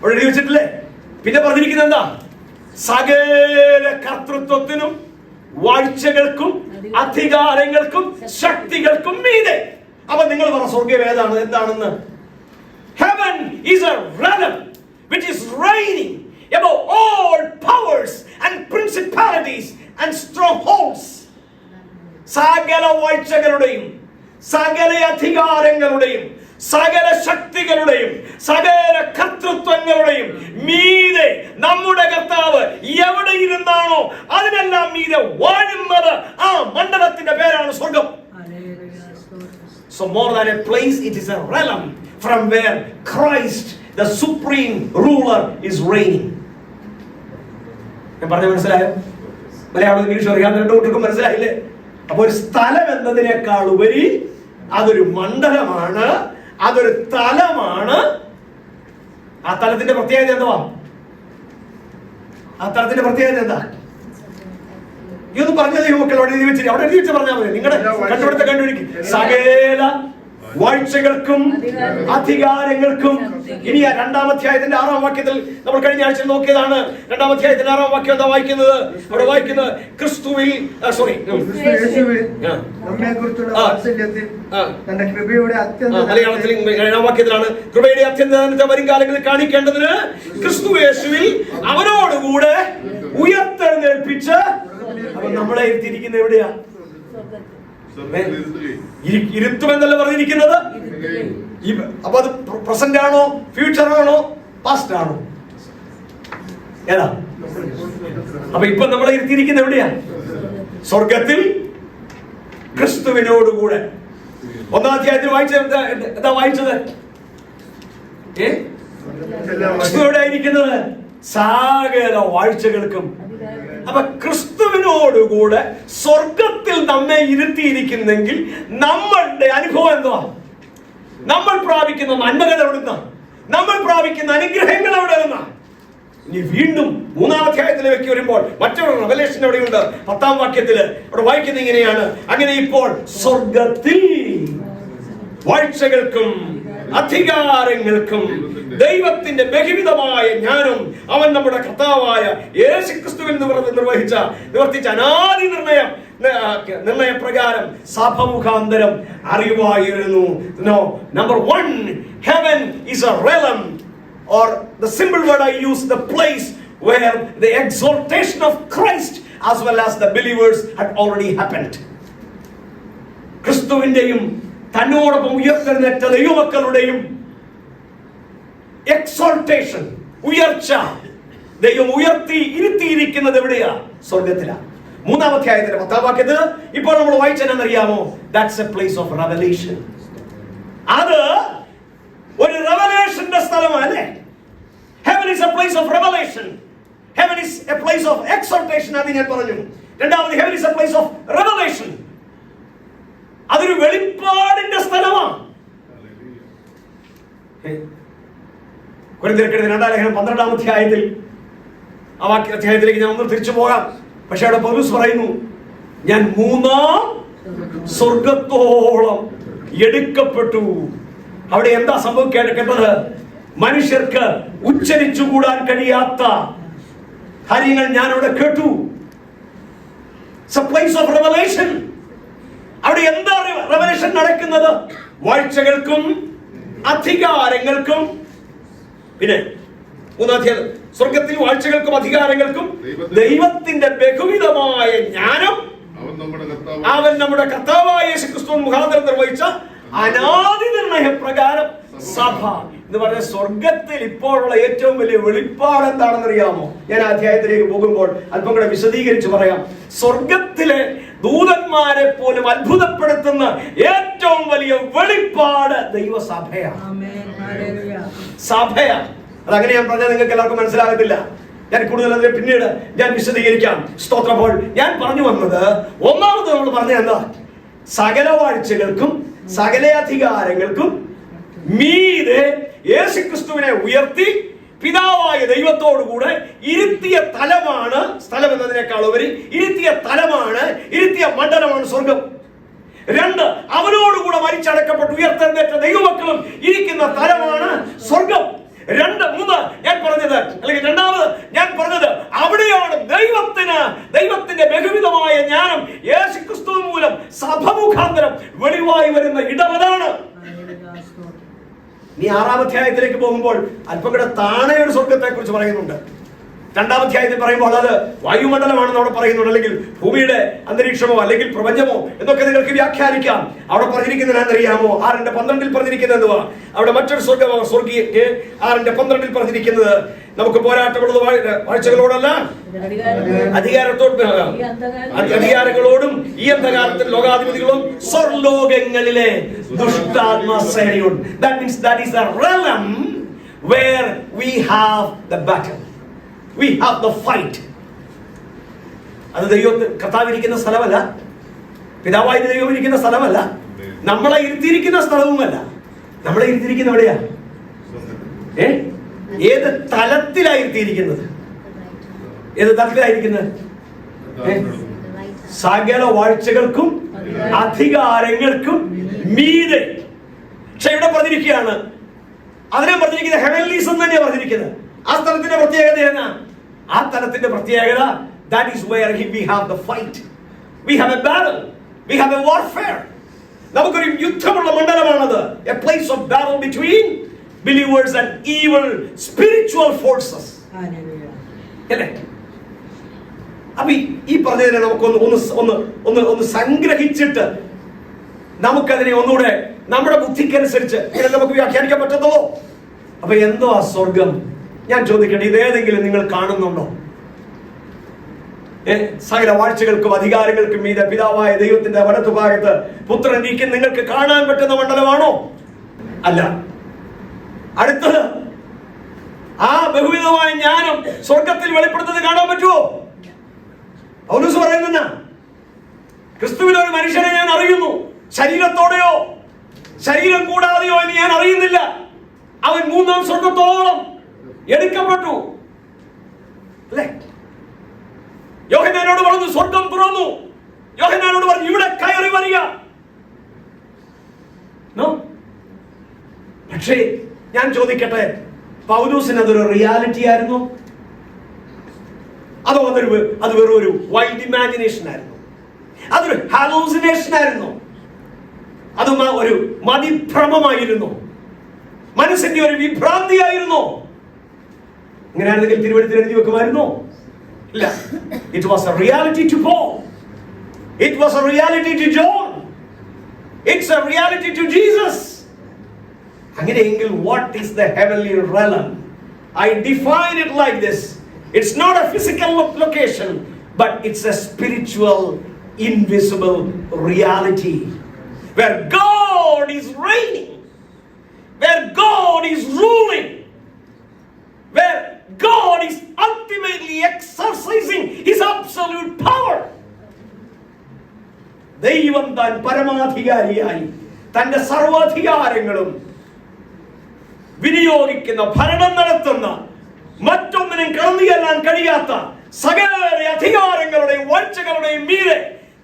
അവിടെ എഴുതി വെച്ചിട്ടില്ലേ? പിന്നെ പറഞ്ഞിരിക്കുന്നത് എന്താ? സകല കർത്തൃത്വത്തിനും വാഴ്ചകൾക്കും അധികാരങ്ങൾക്കും ശക്തികൾക്കും മീതെ. അപ്പൊ നിങ്ങൾ പറ, സ്വർഗ്ഗം ഏതാണ്, എന്താണെന്ന്? Heaven is a realm which is reigning above all powers and principalities and strongholds. സകല വാഴ്ചകളുടെയും സകല അധികാരങ്ങളുടെയും സകല ശക്തികളുടെയും സകല കർത്തൃത്വങ്ങളുടെയും മീതെ നമ്മുടെ കർത്താവ് എവിടെ ഇരുന്നാണോ അതിനെല്ലാം മീതെ വാഴുന്നത്. ആ മണ്ഡലത്തിന്റെ പേരാണ് സ്വർഗം. So more than a place, it is a realm from where Christ, the supreme ruler, is reigning. ഞാൻ പറഞ്ഞ മനസ്സിലായോ? മലയാളം ഇംഗ്ലീഷ് അറിയാവുന്നവർക്കും മനസ്സിലായില്ലേ? അപ്പൊ ഒരു സ്ഥലം എന്നതിനേക്കാൾ ഉപരി അതൊരു മണ്ഡലമാണ്, അതൊരു തലമാണ്. ആ തലത്തിന്റെ പ്രത്യേകത എന്തുവാ? ആ തലത്തിന്റെ പ്രത്യേകത എന്താ? ഇതൊന്നും പറഞ്ഞത് ഈ മക്കൾ അവിടെ എഴുതി വെച്ചിട്ട് അവിടെ എഴുതി വെച്ച് പറഞ്ഞാൽ മതി. നിങ്ങളുടെ കണ്ടുപിടിക്കും. സകല വാഴ്ചകൾക്കും അധികാരങ്ങൾക്കും. ഇനി രണ്ടാം അധ്യായത്തിന്റെ 6-ാം വാക്യത്തിൽ നമ്മൾ കഴിഞ്ഞ ആഴ്ച നോക്കിയതാണ്. രണ്ടാം അധ്യായത്തിന്റെ 6-ാം വാക്യം എന്താ വായിക്കുന്നത്? അവിടെ വായിക്കുന്നത് ക്രിസ്തുവിൽ മലയാളത്തിൽ 7-ാം വാക്യത്തിലാണ്. കൃപയുടെ അത്യന്തം വരും കാലങ്ങളിൽ കാണിക്കേണ്ടതിന് ക്രിസ്തു യേശുവിൽ അവനോടുകൂടെ ഉയർത്തെഴുന്നേൽപ്പിച്ച്. അപ്പൊ നമ്മളെ ഇരുത്തിയിരിക്കുന്നത് എവിടെയാ? ഇരുത്തുമെന്നല്ല പറഞ്ഞിരിക്കുന്നത്. അപ്പൊ അത് പ്രസന്റ് ആണോ, ഫ്യൂച്ചർ ആണോ, പാസ്റ്റ് ആണോ, ഏതാ? അപ്പൊ ഇപ്പൊ നമ്മളെ ഇരുത്തിയിരിക്കുന്നത് എവിടെയാ? സ്വർഗത്തിൽ ക്രിസ്തുവിനോടുകൂടെ. 1-ാം അധ്യായത്തിൽ എന്താ വായിച്ചത്? ക്രിസ്തു എവിടെയായിരിക്കുന്നത്? സകല വാഴ്ചകൾക്കും. അപ്പൊ ക്രിസ്തുവിനോടുകൂടെ സ്വർഗത്തിൽ നമ്മെ ഇരുത്തിയിരിക്കുന്നെങ്കിൽ നമ്മളുടെ അനുഭവം എന്തുവാ? നമ്മൾ പ്രാപിക്കുന്ന നന്മകൾ എവിടുന്ന? നമ്മൾ പ്രാപിക്കുന്ന അനുഗ്രഹങ്ങൾ എവിടെ നിന്നാ? ഇനി വീണ്ടും 3-ാം അധ്യായത്തിലേക്ക് വരുമ്പോൾ മറ്റൊരു റെവലേഷൻ എവിടെയുണ്ട്? 10-ാം വാക്യത്തില് അവിടെ വായിക്കുന്നത് ഇങ്ങനെയാണ്: അങ്ങനെ ഇപ്പോൾ സ്വർഗത്തിൽ വാഴ്ചകൾക്കും അധികാരങ്ങൾക്കും ദൈവത്തിന്റെ ബഹുവിധമായ ജ്ഞാനം അവൻ നമ്മുടെ കർത്താവായ യേശുക്രിസ്തുവിൽ നിവർത്തിച്ച അനാദി നിർണയപ്രകാരം സഭ മുഖാന്തരം അറിവായിരുന്നു. Number 1, heaven is a realm, or the simple word I use, the place where the exaltation of Christ as well as the believers had already happened. ക്രിസ്തുവിന്റെയും തന്നോടൊപ്പം ഉയർത്തെഴുന്നേറ്റ ദൈവമക്കളുടെയും എക്സോൾട്ടേഷൻ, ഉയർച്ച, ദൈവം ഇരുത്തിയിരിക്കുന്നത് എവിടെയാ? സ്വർഗത്തിലാ. 3-ാം അധ്യായത്തിന്റെ 10-ാം വാക്യത്തിൽ ഇപ്പോൾ നമ്മൾ വായിച്ചെന്നറിയാമോ? That's a place of revelation. അത് ഒരു റെവലേഷന്റെ സ്ഥലമല്ലേ? Heaven is a place of revelation. Heaven is a place of exaltation. അത് ഞാൻ പറഞ്ഞു. രണ്ടാമത്, Heaven is a place of revelation. അതൊരു വെളിപ്പാടിന്റെ സ്ഥലമാണ്. കൊരിന്ത്യർക്കെഴുതിയ 2-ാം ലേഖനം 12-ാം അധ്യായത്തിൽ ആ അധ്യായത്തിലേക്ക് ഞാൻ ഒന്ന് തിരിച്ചു പോകാം. പക്ഷെ അവിടെ പൗലോസ് പറയുന്നു, ഞാൻ 3-ാം സ്വർഗത്തോളം എടുക്കപ്പെട്ടു. അവിടെ എന്താ സംഭവിക്കേണ്ടത്? മനുഷ്യർക്ക് ഉച്ചരിച്ചുകൂടാൻ കഴിയാത്ത കാര്യങ്ങൾ ഞാൻ അവിടെ കേട്ടു. It's a place of revelation. അവിടെ എന്താ റെവലേഷൻ നടക്കുന്നത്? വാഴ്ചകൾക്കും അധികാരങ്ങൾക്കും. പിന്നെ 3-ാം അധ്യായം, സ്വർഗത്തിൽ വാഴ്ചകൾക്കും അധികാരങ്ങൾക്കും ദൈവത്തിന്റെ ബഹുവിധമായ ജ്ഞാനം അവൻ നമ്മുടെ കർത്താവായ യേശുക്രിസ്തു മുഖാന്തരം നിർവഹിച്ച അനാദി നിർണയപ്രകാരം സഭ എന്ന് പറഞ്ഞ സ്വർഗത്തിൽ ഇപ്പോഴുള്ള ഏറ്റവും വലിയ വെളിപ്പാട് എന്താണെന്ന് അറിയാമോ? ഞാൻ ആ അധ്യായത്തിലേക്ക് പോകുമ്പോൾ അല്പം കൂടെ വിശദീകരിച്ച് പറയാം. സ്വർഗത്തിലെ ദൂതന്മാരെ പോലും അത്ഭുതപ്പെടുത്തുന്ന ഏറ്റവും വലിയ വെളിപ്പാട് ദൈവസഭയാണ്. സഭയാണ്. അതങ്ങനെ ഞാൻ പറഞ്ഞാൽ നിങ്ങൾക്ക് എല്ലാവർക്കും മനസ്സിലാകത്തില്ല. ഞാൻ കൂടുതൽ അതിനെ പിന്നീട് ഞാൻ വിശദീകരിക്കാം. സ്തോത്രം. അപ്പോൾ ഞാൻ പറഞ്ഞു വന്നത്, ഒന്നാമത് നമ്മൾ പറഞ്ഞത് എന്താ? സകല വാഴ്ചകൾക്കും സകല അധികാരങ്ങൾക്കും മീതെ യേശുക്രിസ്തുവിനെ ഉയർത്തി പിതാവായ ദൈവത്തോടുകൂടെ ഇരുത്തിയ തലമാണ്. സ്ഥലം എന്നതിനേക്കാൾ ഉപരി ഇരുത്തിയ തലമാണ്, ഇരുത്തിയ മണ്ഡലമാണ് സ്വർഗം. 2, അവനോടുകൂടെ മരിച്ചടക്കപ്പെട്ട് ഉയർത്തെഴുന്നേറ്റ ദൈവമക്കളും ഇരിക്കുന്ന തലമാണ് സ്വർഗം. 2, 3 ഞാൻ പറഞ്ഞത്, അല്ലെങ്കിൽ രണ്ടാമത് ഞാൻ പറഞ്ഞത്, അവിടെയാണ് ദൈവത്തിന്റെ ബഹുവിധമായ ജ്ഞാനം യേശുക്രിസ്തു സഭ മുഖാന്തരം വെളിവായി വരുന്ന ഇടമതാണ്. നീ 6-ാം അധ്യായത്തിലേക്ക് പോകുമ്പോൾ അല്പം കൂടെ താഴെ ഒരു സ്വർഗത്തെ കുറിച്ച് പറയുന്നുണ്ട്. 2-ാം അധ്യായത്തിൽ പറയുമ്പോൾ അത് വായുമണ്ഡലമാണെന്ന് അവിടെ പറയുന്നുണ്ട്, അല്ലെങ്കിൽ ഭൂമിയുടെ അന്തരീക്ഷമോ അല്ലെങ്കിൽ പ്രപഞ്ചമോ എന്നൊക്കെ നിങ്ങൾക്ക് വ്യാഖ്യാനിക്കാം. അവിടെ പറഞ്ഞിരിക്കുന്നത് എന്നറിയാമോ? 6:12 പറഞ്ഞിരിക്കുന്നത് എന്തുവാ? അവിടെ മറ്റൊരു സ്വർഗമാണ്. 6:12 പറഞ്ഞിരിക്കുന്നത് നമുക്ക് പോരാട്ടമുള്ളത് വാഴ്ചകളോടല്ല, അധികാരങ്ങളോടും ഈ അന്ധകാലത്തിൽ ലോകാധിപതികളും സ്വർലോകങ്ങളിലെ ദുഷ്ടാത്മസേനയോടും. That means that is the realm where we have the battle. We have the fight. അത് കർത്താവിരിക്കുന്ന സ്ഥലമല്ല, പിതാവായ ദൈവം ഇരിക്കുന്ന സ്ഥലമല്ല, നമ്മളെ ഇരുത്തിയിരിക്കുന്ന സ്ഥലവുമല്ല. നമ്മളെ ഇരുത്തിയിരിക്കുന്ന എവിടെയാ? ഏത് തലത്തിലായിരുത്തിയിരിക്കുന്നത്? ഏത് തലത്തിലായിരിക്കുന്നത്? സകല വാഴ്ചകൾക്കും അധികാരങ്ങൾക്കും മീതെ. പക്ഷെ ഇവിടെ പറഞ്ഞിരിക്കുകയാണ്, അതിനെ പറഞ്ഞിരിക്കുന്നത് ഹെവൻലീസ് എന്ന് തന്നെയാണ് പറഞ്ഞിരിക്കുന്നത്. ആ സ്ഥലത്തിന്റെ പ്രത്യേകത എന്നാ? ആ സ്ഥലത്തിന്റെ പ്രത്യേകത that is where we have the fight, we have a battle, we have a warfare. നമുക്കൊരു യുദ്ധമുള്ള മണ്ഡലമാണത്. A place of battle between believers and evil spiritual forces. അല്ലേ? അപ്പൊ ഈ പറഞ്ഞതിനെ നമുക്കൊന്ന് സംഗ്രഹിച്ചിട്ട് നമുക്കതിനെ ഒന്നുകൂടെ നമ്മുടെ ബുദ്ധിക്കനുസരിച്ച് ഇങ്ങനെ നമുക്ക് വ്യാഖ്യാനിക്കാൻ പറ്റത്തുള്ളൂ. അപ്പൊ എന്തോ ആ സ്വർഗം? ഞാൻ ചോദിക്കട്ടെ, ഇതേതെങ്കിലും നിങ്ങൾ കാണുന്നുണ്ടോ? സകല വാഴ്ചകൾക്കും അധികാരങ്ങൾക്കും മീതെ പിതാവായ ദൈവത്തിന്റെ വലത്തുഭാഗത്ത് പുത്രൻ ഇരിക്കുന്ന നിങ്ങൾക്ക് കാണാൻ പറ്റുന്ന മണ്ഡലമാണോ? അല്ല. അടുത്തത്, ആ ബഹുവിധമായ ജ്ഞാനം സ്വർഗത്തിൽ വെളിപ്പെടുത്തുന്നത് കാണാൻ പറ്റുമോ? പൗലോസ് പറയുന്ന, ക്രിസ്തുവിൽ ഒരു മനുഷ്യനെ ഞാൻ അറിയുന്നു, ശരീരത്തോടെയോ ശരീരം കൂടാതെയോ എന്ന് ഞാൻ അറിയുന്നില്ല. അവൻ 3-ാം സ്വർഗത്തോളം എടുക്കപ്പെട്ടു. അല്ലേ? യോഹന്നാനോട് പറഞ്ഞു സ്വർഗം തുറന്നു. യോഹന്നാനോട് പറഞ്ഞു ഇവിടെ കയറി വരിക. പക്ഷേ ഞാൻ ചോദിക്കട്ടെ, പൗലോസിന് അതൊരു റിയാലിറ്റി ആയിരുന്നു? അതോ അത് വെറും ഒരു വൈൽഡ് ഇമാജിനേഷൻ ആയിരുന്നു? അതൊരു ഹാലൂസിനേഷൻ ആയിരുന്നു? അതും ഒരു മതിഭ്രമമായിരുന്നു? മനസ്സിന്റെ ഒരു വിഭ്രാന്തിയായിരുന്നു? ഇങ്ങനെയാണെങ്കിൽ തിരുവഴുത്തിൽ എഴുതി വെക്കുമായിരുന്നു? ഇല്ല. It was a reality to Paul. It was a reality to John. It's a reality to Jesus. അങ്ങനെയെങ്കിൽ what is the heavenly realm? I define it like this. It's not a physical location, but it's a spiritual, invisible reality where God is reigning, where God is ruling, where God is ultimately exercising His absolute power. ദൈവം താൻ പരമാധികാരിയായി തന്റെ സർവാധികാരങ്ങളും വിനിയോഗിക്കുന്ന, ഭരണം നടത്തുന്ന, മറ്റൊന്നിനും കടന്നു ചെല്ലാൻ കഴിയാത്ത സകല അധികാരങ്ങളുടെയും വാഴ്ചകളുടെയും മീതെ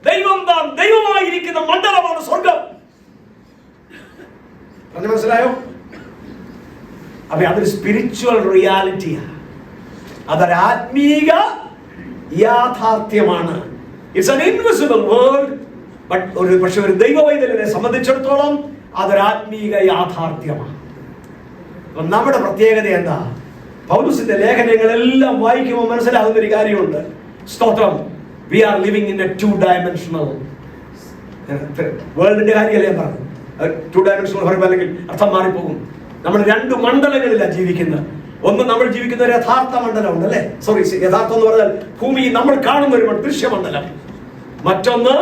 ദൈവം താൻ ദൈവമായിരിക്കുന്ന മണ്ഡലമാണ് സ്വർഗം. മനസ്സിലായോ? അപ്പൊ അതൊരു സ്പിരിച്വൽ റിയാലിറ്റിയാണ്, അതൊരു ആത്മീക യാഥാർത്ഥ്യമാണ്. It's an invisible world, but പക്ഷെ ഒരു ദൈവവൈതലിനെ സംബന്ധിച്ചിടത്തോളം അതൊരു ആത്മീക യാഥാർത്ഥ്യമാണ്. അപ്പൊ നമ്മുടെ പ്രത്യേകത എന്താ? പൗലോസിന്റെ ലേഖനങ്ങളെല്ലാം വായിക്കുമ്പോൾ മനസ്സിലാകുന്ന ഒരു കാര്യമുണ്ട്. സ്തോത്രം. We are living in a 2-dimensional വേൾഡിന്റെ കാര്യമല്ലേ ഞാൻ പറഞ്ഞു. 2-dimensional പറയുമ്പോൾ അല്ലെങ്കിൽ അർത്ഥം മാറിപ്പോകും. നമ്മൾ 2 മണ്ഡലങ്ങളിലാണ് ജീവിക്കുന്നത്. ഒന്ന്, നമ്മൾ ജീവിക്കുന്ന ഒരു യഥാർത്ഥ മണ്ഡലമുണ്ട്, അല്ലെ? സോറി, യഥാർത്ഥം എന്ന് പറഞ്ഞാൽ ഭൂമി നമ്മൾ കാണുന്ന ഒരു ദൃശ്യമണ്ഡലം. മറ്റൊന്ന്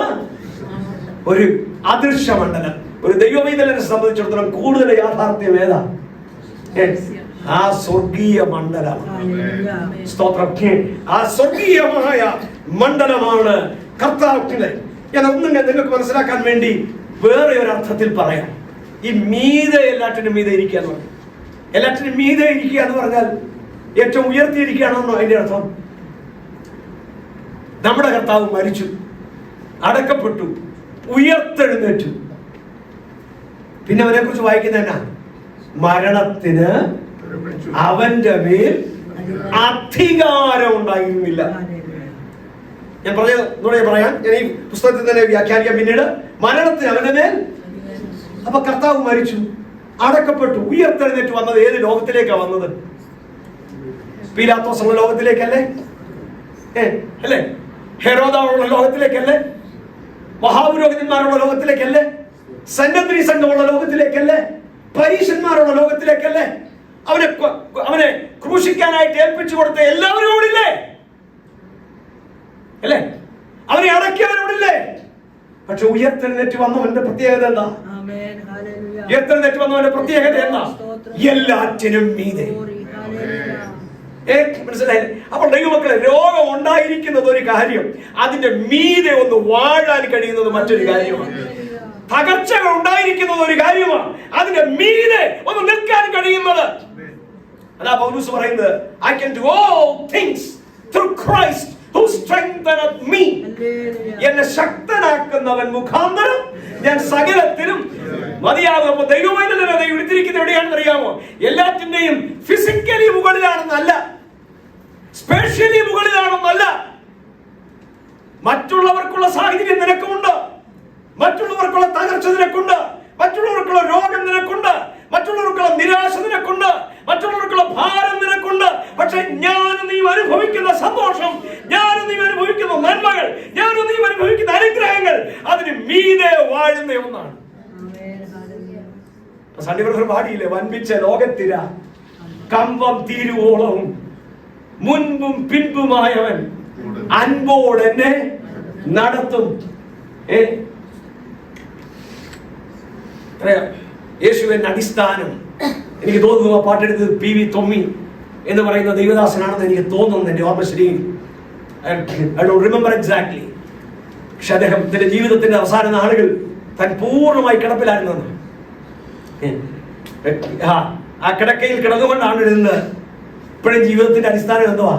ഒരു അദൃശ്യ മണ്ഡലം. ഒരു ദൈവവൈതലിനെ സംബന്ധിച്ചിടത്തോളം കൂടുതൽ യാഥാർത്ഥ്യം ഏതാ? ആ സ്വർഗീയ മണ്ഡലമാണ്. സ്തോത്രം. ആ സ്വർഗീയമായ മണ്ഡലമാണ് കർത്താവിനെ. ഞാൻ ഒന്നും നിങ്ങൾക്ക് മനസ്സിലാക്കാൻ വേണ്ടി വേറെ ഒരു അർത്ഥത്തിൽ പറയാം. ഈ മീതെ, എല്ലാറ്റിനും മീതെ ഇരിക്കുക എന്ന് പറഞ്ഞു. എല്ലാറ്റിനും മീതെ ഇരിക്കുക എന്ന് പറഞ്ഞാൽ ഏറ്റവും ഉയർത്തിയിരിക്കുകയാണെന്നോ അതിന്റെ അർത്ഥം? നമ്മുടെ കർത്താവ് മരിച്ചു, അടക്കപ്പെട്ടു, ഉയർത്തെഴുന്നേറ്റു. പിന്നെ അവനെ കുറിച്ച് വായിക്കുന്ന എന്നാ? മരണത്തിന് അവന്റെ മേൽ അധികാരം ഉണ്ടായിരുന്നില്ല. ഞാൻ പറഞ്ഞത് പറയാം, ഞാൻ ഈ പുസ്തകത്തിൽ തന്നെ വ്യാഖ്യാനിക്കാം പിന്നീട്. മരണത്തിന് അവന്റെ മേൽ. അപ്പൊ കർത്താവ് മരിച്ചു, അടക്കപ്പെട്ടു, ഉയർത്തെഴുന്നേറ്റ് വന്നത് ഏത് ലോകത്തിലേക്കാ വന്നത്? പീലാത്തോസ് ഉള്ള ലോകത്തിലേക്കല്ലേ? അല്ലേ? ഹെരോദാവുള്ള ലോകത്തിലേക്കല്ലേ? മഹാപുരോഹിതന്മാരുള്ള ലോകത്തിലേക്കല്ലേ? സന്നദ്രി സംഘമുള്ള ലോകത്തിലേക്കല്ലേ? പരീശന്മാരുള്ള ലോകത്തിലേക്കല്ലേ? അവനെ ക്രൂശിക്കാനായിട്ട് ഏൽപ്പിച്ചു കൊടുത്ത എല്ലാവരോടില്ലേ? അല്ലേ? അവനെ അടക്കിയവരോടില്ലേ? പക്ഷെ ഉയർത്തെഴുന്നേറ്റ് വന്നവന്റെ പ്രത്യേകത എന്താ? ഉയർത്തെഴുന്നേറ്റ് വന്നവന്റെ പ്രത്യേകത എന്താ? എല്ലാറ്റിനും മീതെ. മനസ്സിലായില്ലേ? അപ്പോൾ ദൈവമക്കളെ, രോഗം ഉണ്ടായിരിക്കുന്നത് ഒരു കാര്യം, അതിന്റെ മീതെ ഒന്ന് വാഴാൻ കഴിയുന്നത് മറ്റൊരു കാര്യമാണ്. തകർച്ചകൾ ഉണ്ടായിരിക്കുന്നത് ഒരു കാര്യമാണ്, അതിന്റെ മീതെ ഒന്ന് നിൽക്കാൻ കഴിയുന്നത്. അതാ പൗലോസ് പറയുന്നത്, I can do all things through Christ who strengtheneth me. എന്നെ ശക്തനാക്കുന്നവൻ മുഖാന്തരം ഞാൻ സകലത്തിലും മതിയാകും. അപ്പൊ ദൈവവചനം എടുത്തിരിക്കുന്നത് എവിടെയാണെന്ന് അറിയാമോ? എല്ലാറ്റിന്റെയും ഫിസിക്കലി മുകളിലാണെന്നല്ല, സ്പെഷ്യലി മുകളിലാണെന്നല്ല. മറ്റുള്ളവർക്കുള്ള സാഹചര്യം നിനക്കുണ്ട്, മറ്റുള്ളവർക്കുള്ള തകർച്ച നിനക്കുണ്ട്, മറ്റുള്ളവർക്കുള്ള രോഗം നിനക്കുണ്ട്, മറ്റുള്ളവർക്കുള്ള നിരാശ നിനക്കുണ്ട്, മറ്റുള്ളവർക്കുള്ള ഭാരം നിനക്കുണ്ട്. പക്ഷെ ഞാനും നീ അനുഭവിക്കുന്ന സന്തോഷം, ഞാനും നീ അനുഭവിക്കുന്ന നന്മകൾ, ഞാനും നീ അനുഭവിക്കുന്ന അനുഗ്രഹങ്ങൾ അതിന് മീതെ വാഴുന്ന ഒന്നാണ്. സണ്ണി ബ്രദർ പാടിയില്ലേ, വൻപിച്ച ലോകത്തിര കമ്പം തീരുവോളവും മുൻപും പിൻപുമായവൻ അൻപോട് എന്നെ നടത്തും. യേശുവിന്റെ അടിസ്ഥാനം. എനിക്ക് തോന്നുന്നു ആ പാട്ടെടുത്തത് PV തൊമ്മി എന്ന് പറയുന്ന ദൈവദാസനാണെന്ന് എനിക്ക് തോന്നുന്നു, എന്റെ ഓർമ്മ ശരി. I don't remember exactly. പക്ഷെ അദ്ദേഹത്തിന്റെ ജീവിതത്തിന്റെ അവസാന നാളുകൾ താൻ പൂർണ്ണമായി കിടപ്പിലായിരുന്നെന്ന്. ആ കിടക്കയിൽ കിടന്നുകൊണ്ടാണ് എഴുതുന്നത്. ഇപ്പോഴും ജീവിതത്തിന്റെ അടിസ്ഥാനം എന്തുവാ?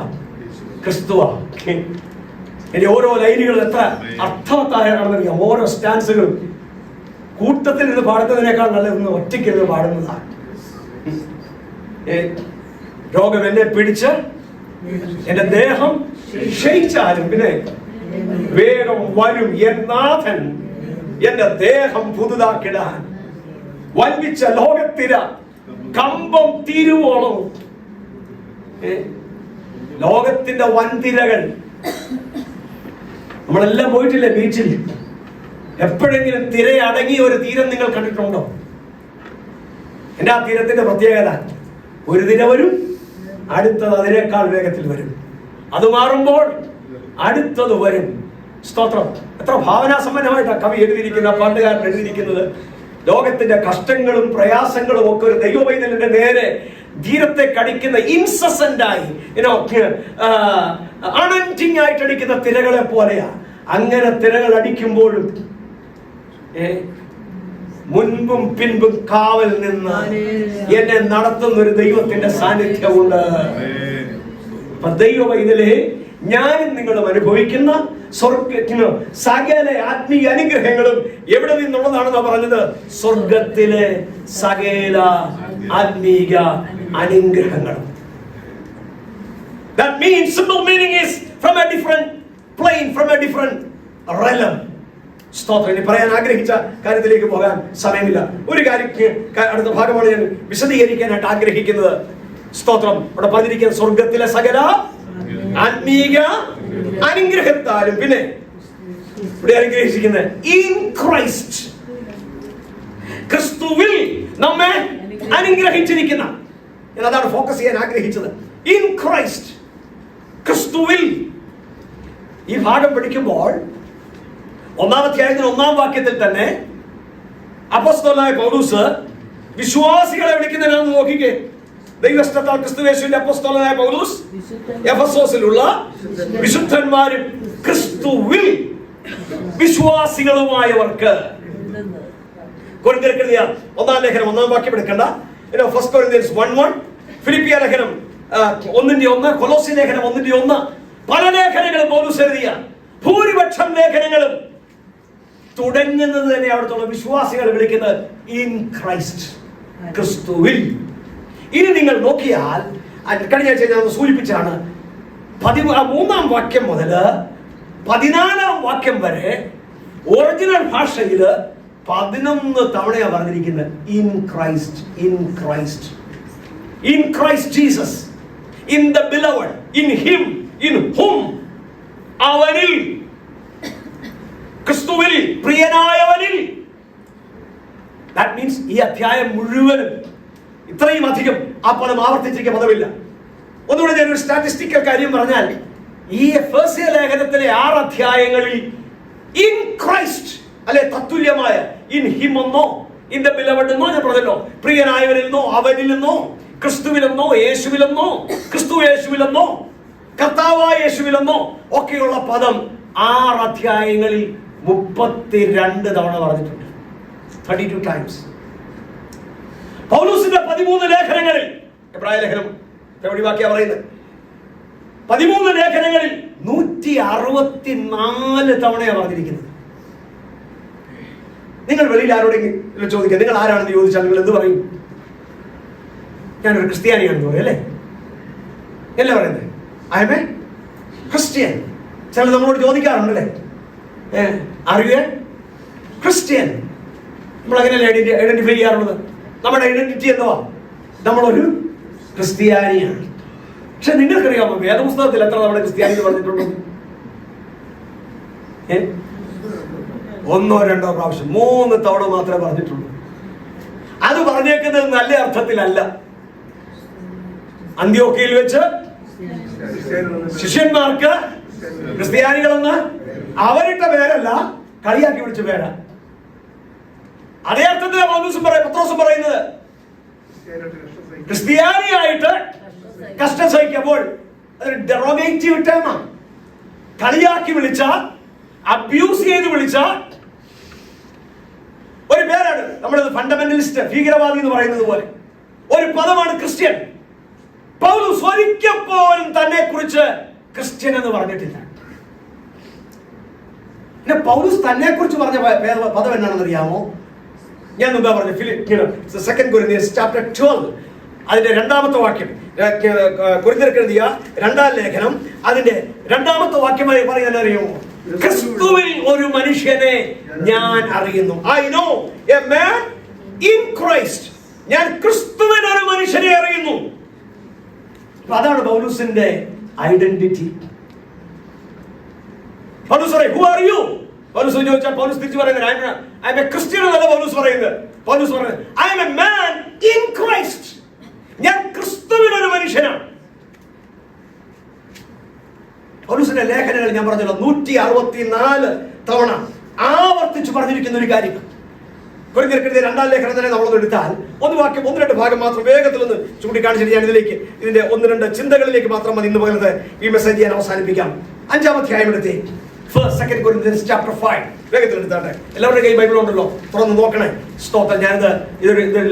ക്രിസ്തുവാ. എന്റെ ഓരോ ലൈനുകളും എത്ര അർത്ഥവത്തായാണെന്നറിയാം. ഓരോ സ്റ്റാൻസുകളും കൂട്ടത്തിൽ ഇരുന്ന് പാടുന്നതിനേക്കാൾ നല്ലതൊന്ന് ഒറ്റയ്ക്കിരുന്ന് പാടുന്നതാണ്. രോഗം എന്നെ പിടിച്ച് എന്റെ ദേഹം ക്ഷയിച്ചാലും പിന്നെ വേഗം വരും എന്നാഥൻ എന്റെ ദേഹം പുതുതാക്കിടാൻ. വൻപിച്ച ലോകത്തിര കമ്പം തീരുവോളം. ലോകത്തിന്റെ വൻതിരകൾ. നമ്മളെല്ലാം പോയിട്ടില്ലേ ബീച്ചിൽ? എപ്പോഴെങ്കിലും തിരയടങ്ങിയ ഒരു തീരം നിങ്ങൾ കണ്ടിട്ടുണ്ടോ? എന്റെ ആ തീരത്തിന്റെ പ്രത്യേകത, ഒരു തിര വരും, അടുത്തത് അതിനേക്കാൾ വേഗത്തിൽ വരും, അത് മാറുമ്പോൾ അടുത്തത് വരും. സ്തോത്രം. എത്ര ഭാവനാസമ്പന്നമായിട്ടാണ് കവി എഴുതിയിരിക്കുന്ന, പാട്ടുകാരൻ എഴുതിയിരിക്കുന്നത്. ലോകത്തിന്റെ കഷ്ടങ്ങളും പ്രയാസങ്ങളും ഒക്കെ ഒരു ദൈവവൈതലിന്റെ നേരെ ധീരത്തെ കടിക്കുന്ന ഇൻസസന്റ് ആയി അണന്റിങ് ആയിട്ട് അടിക്കുന്ന തിരകളെ പോലെയാ. അങ്ങനെ തിരകൾ അടിക്കുമ്പോഴും മുൻപും പിൻപും കാവൽ നിന്ന് എന്നെ നടത്തുന്ന ഒരു ദൈവത്തിന്റെ സാന്നിധ്യമുണ്ട്. അപ്പൊ ദൈവവൈതലേ, ഞാനും നിങ്ങളും അനുഭവിക്കുന്ന സ്വർഗത്തിനോ സകല ആത്മീയ അനുഗ്രഹങ്ങളും എവിടെ നിന്നുള്ളതാണെന്നാ പറഞ്ഞത്? സ്വർഗത്തിലെ സകല ആത്മീയ അനുഗ്രഹങ്ങളും. That means, simple meaning is from a different plane, from a different realm. സ്തോത്രം. ഇനി പറയാൻ ആഗ്രഹിച്ച കാര്യത്തിലേക്ക് പോകാൻ സമയമില്ല. ഒരു കാര്യം അടുത്ത ഭാഗമാണ് ഞാൻ വിശദീകരിക്കാനായിട്ട് ആഗ്രഹിക്കുന്നത്. സ്തോത്രം. ഇവിടെ പറഞ്ഞിരിക്കുന്ന സ്വർഗത്തിലെ സകല ആത്മീയ അനുഗ്രഹത്താലും പിന്നെ ഇവിടെ അനുഗ്രഹിച്ചിരിക്കുന്നത് ഇൻ ക്രൈസ്റ്റ്, ക്രിസ്തുവിൽ നമ്മെ അനുഗ്രഹിച്ചിരിക്കുന്ന. ഞാൻ അതാണ് ഫോക്കസ് ചെയ്യാൻ ആഗ്രഹിച്ചത്. ഇൻ ക്രൈസ്റ്റ്, ക്രിസ്തുവിൽ. ഈ ഭാഗം പഠിക്കുമ്പോൾ ഒന്നാമത്തെ ആയതിന് 1-ാം വാക്യത്തിൽ തന്നെ അപ്പോസ്തലനായ പൗലോസ് വിശ്വാസികളെ വിളിക്കുന്നതിനാണെന്ന് നോക്കിക്കേ. ദൈവസ്ഥത്താൽ ക്രിസ്തുയേശുവിന്റെ അപ്പോസ്തലനായ പൗലോസ് എഫെസോസിലുള്ള വിശുദ്ധന്മാരും ക്രിസ്തുവിൽ വിശ്വാസികളുമായവർക്ക്. കൊരിന്ത്യർക്ക് എഴുതിയ 1-ാം ലേഖനം 1-ാം വാക്യം എടുക്കണ്ട. 1 Corinthians 1:1, ഫിലിപ്പിയ ലേഖനം 1:1, കൊലോസ്യ ലേഖനം 1:1, പല ലേഖനങ്ങളും പൗലോസ് എഴുതിയ ഭൂരിപക്ഷം ലേഖനങ്ങളും തുടങ്ങുന്നത് തന്നെ അവിടുത്തെ വിശ്വാസികൾ വിളിക്കുന്നത് ഇൻ ക്രൈസ്റ്റ്, ക്രിസ്തുവിൽ. ഇനി നിങ്ങൾ നോക്കിയാൽ കഴിഞ്ഞ ആഴ്ച ഞാൻ സൂചിപ്പിച്ചാണ് 3-ാം വാക്യം മുതൽ 14-ാം വാക്യം വരെ ഒറിജിനൽ ഭാഷയിൽ 11 തവണയാണ് പറഞ്ഞിരിക്കുന്നത് in Christ, in Christ, in Christ Jesus, in the beloved, in him, in whom, അവനിൽ, ക്രിസ്തുവിൽ, പ്രിയനായവനിൽ. ദാറ്റ് മീൻസ് ഈ അധ്യായം മുഴുവനും ഇത്രയും അധികം ആ പദം ആവർത്തിച്ചിരിക്കുന്ന പദമില്ല. ഒന്നുകൂടെ ഞാനൊരു സ്റ്റാറ്റിസ്റ്റിക്കൽ കാര്യം പറഞ്ഞാൽ, ഈ എഫേസ്യ ലേഖനത്തിലെ 6 അധ്യായങ്ങളിൽ ഇൻ ക്രൈസ്റ്റ് അല്ലെ തത്തുല്യമായ ഇൻ ഹിം എന്നോ ഇൻ ദ ബിലവഡ് എന്നോ ഞാൻ പറഞ്ഞല്ലോ, പ്രിയനായവനെന്നോ അവനിൽ നിന്നോ ക്രിസ്തുവിലെന്നോ യേശുവിലെന്നോ ക്രിസ്തു യേശുവിലെന്നോ കർത്താവായ യേശുവിലെന്നോ ഒക്കെയുള്ള പദം 6 അധ്യായങ്ങളിൽ 32 തവണ പറഞ്ഞിട്ടുണ്ട്. 32 times. പൗലോസിന്റെ 13 ലേഖനങ്ങളിൽ, എബ്രായ ലേഖനം വാക്യാ പറയുന്നത്, 13 ലേഖനങ്ങളിൽ 164 തവണയാണ് പറഞ്ഞിരിക്കുന്നത്. നിങ്ങൾ വെളിയിൽ ആരോടെങ്കിലും ചോദിക്കുക, നിങ്ങൾ ആരാണെന്ന് ചോദിച്ചാൽ നിങ്ങൾ എന്ത് പറയും? ഞാനൊരു ക്രിസ്ത്യാനിയാണെന്ന് പറയും അല്ലേ? അല്ലേ പറയുന്നത്? I am a Christian. ചിലർ നമ്മളോട് ചോദിക്കാറുണ്ടല്ലേ, അറിയേ ക്രിസ്ത്യൻ? നമ്മൾ അങ്ങനെയല്ലേ ഐഡന്റിഫൈ ചെയ്യാറുള്ളത്? നമ്മുടെ ഐഡന്റിറ്റി എന്തുവാ? നമ്മളൊരു ക്രിസ്ത്യാനിയാണ്. പക്ഷെ നിങ്ങൾക്കറിയാമോ വേദപുസ്തകത്തിൽ എത്ര തവണ ക്രിസ്ത്യാനി എന്ന് പറഞ്ഞിട്ടുള്ളൂ? 1 2 പ്രാവശ്യം, 3 തവണ മാത്രമേ പറഞ്ഞിട്ടുള്ളൂ. അത് പറഞ്ഞേക്കുന്നത് നല്ല അർത്ഥത്തിലല്ല. അന്ത്യോക്യയിൽ വെച്ച് ശിഷ്യന്മാർക്ക് ക്രിസ്ത്യാനികളെന്ന് അവരിട്ട പേരല്ല, കളിയാക്കി വിളിച്ച പേരാ. അതേ അർത്ഥത്തിലാണ് പത്രോസും പറയുന്നത്. ക്രിസ്ത്യാനിയായിട്ട് കഷ്ടം സഹിക്കുമ്പോൾ അതൊരു ഡെറോഗേറ്റീവ് ടേമാണ്. കളിയാക്കി വിളിച്ച, അബ്യൂസ് ചെയ്ത് വിളിച്ച ഒരു പേരാണ്. നമ്മളത് ഫണ്ടമെന്റലിസ്റ്റ്, ഭീകരവാദി എന്ന് പറയുന്നത് പോലെ ഒരു പദമാണ് ക്രിസ്ത്യൻ. പൗലോസ് ഒരിക്കൽ പോലും തന്നെ കുറിച്ച് ക്രിസ്ത്യൻ എന്ന് പറഞ്ഞിട്ടില്ല. പിന്നെ പൗലോസ് തന്നെ കുറിച്ച് പറഞ്ഞ പദം എന്നാണെന്ന് അറിയാമോ? ഞാൻ മുമ്പേ പറഞ്ഞു, 2 Corinthians chapter 12 അതിന്റെ 2-ാമത്തെ വാക്യം, കൊരിന്ത്യർക്ക് എഴുതിയ 2-ാം ലേഖനം അതിന്റെ 2-ാമത്തെ വാക്യമായി പറയുന്നത് അറിയാമോ? ക്രിസ്തുവിൽ ഒരു മനുഷ്യനെ ഞാൻ അറിയുന്നു. I know a man in Christ. ഞാൻ ക്രിസ്തുവിൽ ഒരു മനുഷ്യനെ അറിയുന്നു. അതാണ് പൗലോസിന്റെ ഐഡന്റിറ്റി. പൗലോസ് പറയും, who are you? പൗലോസ് ചോദിച്ചാൽ പൗലോസ് തിരിച്ചു പറയുന്നത് ഐ എം എ ക്രിസ്ത്യൻ എന്നല്ല പൗലോസ് പറയുന്നത്. പൗലോസ് പറയുന്നത് I M a man in Christ. ഞാൻ ക്രിസ്തുവിൽ ഒരു മനുഷ്യനാണ്. പൗലോസിന്റെ ലേഖനങ്ങൾ ഞാൻ പറഞ്ഞല്ലോ 164 തവണ ആവർത്തിച്ച് പറഞ്ഞിരിക്കുന്ന ഒരു കാര്യം. കൊരിന്ത്യർക്ക് 2-ാം ലേഖനം തന്നെ നമ്മളൊന്ന് എടുത്താൽ 1 2 ഭാഗം മാത്രം വേഗത്തിൽ ഒന്ന് ചൂണ്ടിക്കാണിച്ചിട്ട് ഞാൻ ഇതിന്റെ 1 2 ചിന്തകളിലേക്ക് മാത്രം മതി ഇന്ന് പകലത്തെ ഈ മെസ്സേജ് ഞാൻ അവസാനിപ്പിക്കാം. 5-ാം അധ്യായം എടുത്തേ, 2 Corinthians chapter 5 വേഗത്തിൽ എടുത്താട്ടെ. എല്ലാവരുടെ കയ്യിൽ ബൈബിൾ ഉണ്ടല്ലോ, തുറന്ന് നോക്കണേ. സ്തോത്രം. ഞാനിത്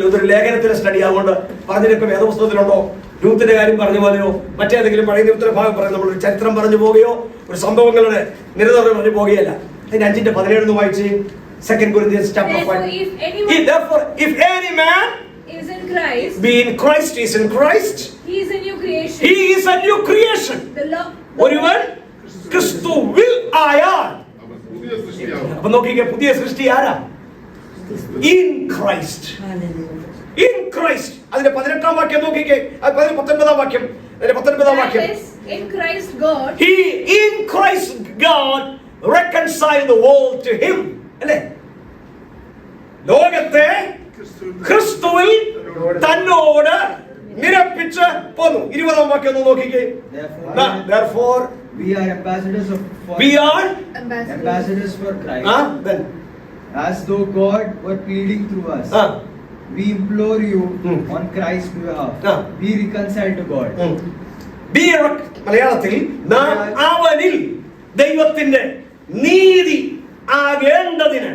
ഇതൊരു ലേഖനത്തിലെ സ്റ്റഡി ആവുകൊണ്ട് പറഞ്ഞിട്ടൊക്കെ വേദപുസ്തകത്തിലുണ്ടോ, രൂത്തിന്റെ കാര്യം പറഞ്ഞു പോലെയോ മറ്റേതെങ്കിലും പഴയ നിമിത്തര ഭാഗം പറഞ്ഞു നമ്മളൊരു ചരിത്രം പറഞ്ഞു പോവുകയോ ഒരു സംഭവങ്ങളുടെ നിരന്തരം പറഞ്ഞു പോവുകയല്ല. അതിന്റെ 5:17 വായിച്ച് 2 Corinthians chapter 5. Therefore, if any man is in Christ, be in Christ, is in Christ, he is a new creation. He is a new creation. ഒരുവൻ ക്രിസ്തുവിൽ ആയാൽ. അപ്പൊ നോക്കിക്കേ, പുതിയ സൃഷ്ടി ആരാ? In Christ. In Christ. അതിന്റെ 18-ാം വാക്യം നോക്കിക്കേ, 19-ാം വാക്യം, അതിന്റെ 19-ാം വാക്യം. In Christ God, He in Christ God reconciled the world to him. അല്ലേ? ലോകത്തെ ക്രിസ്തുവിൽ തന്നോട് നിരപ്പിച്ച് പോന്നു. 20-ാം വാക്യം ഒന്ന് നോക്കിക്കേ. Therefore we are ambassadors for Christ. Then As though God were pleading through us. We implore you on Christ's behalf. Be reconciled to God. മലയാളത്തിൽ അവനിൽ ദൈവത്തിന്റെ നീതി ആകേണ്ടതിന്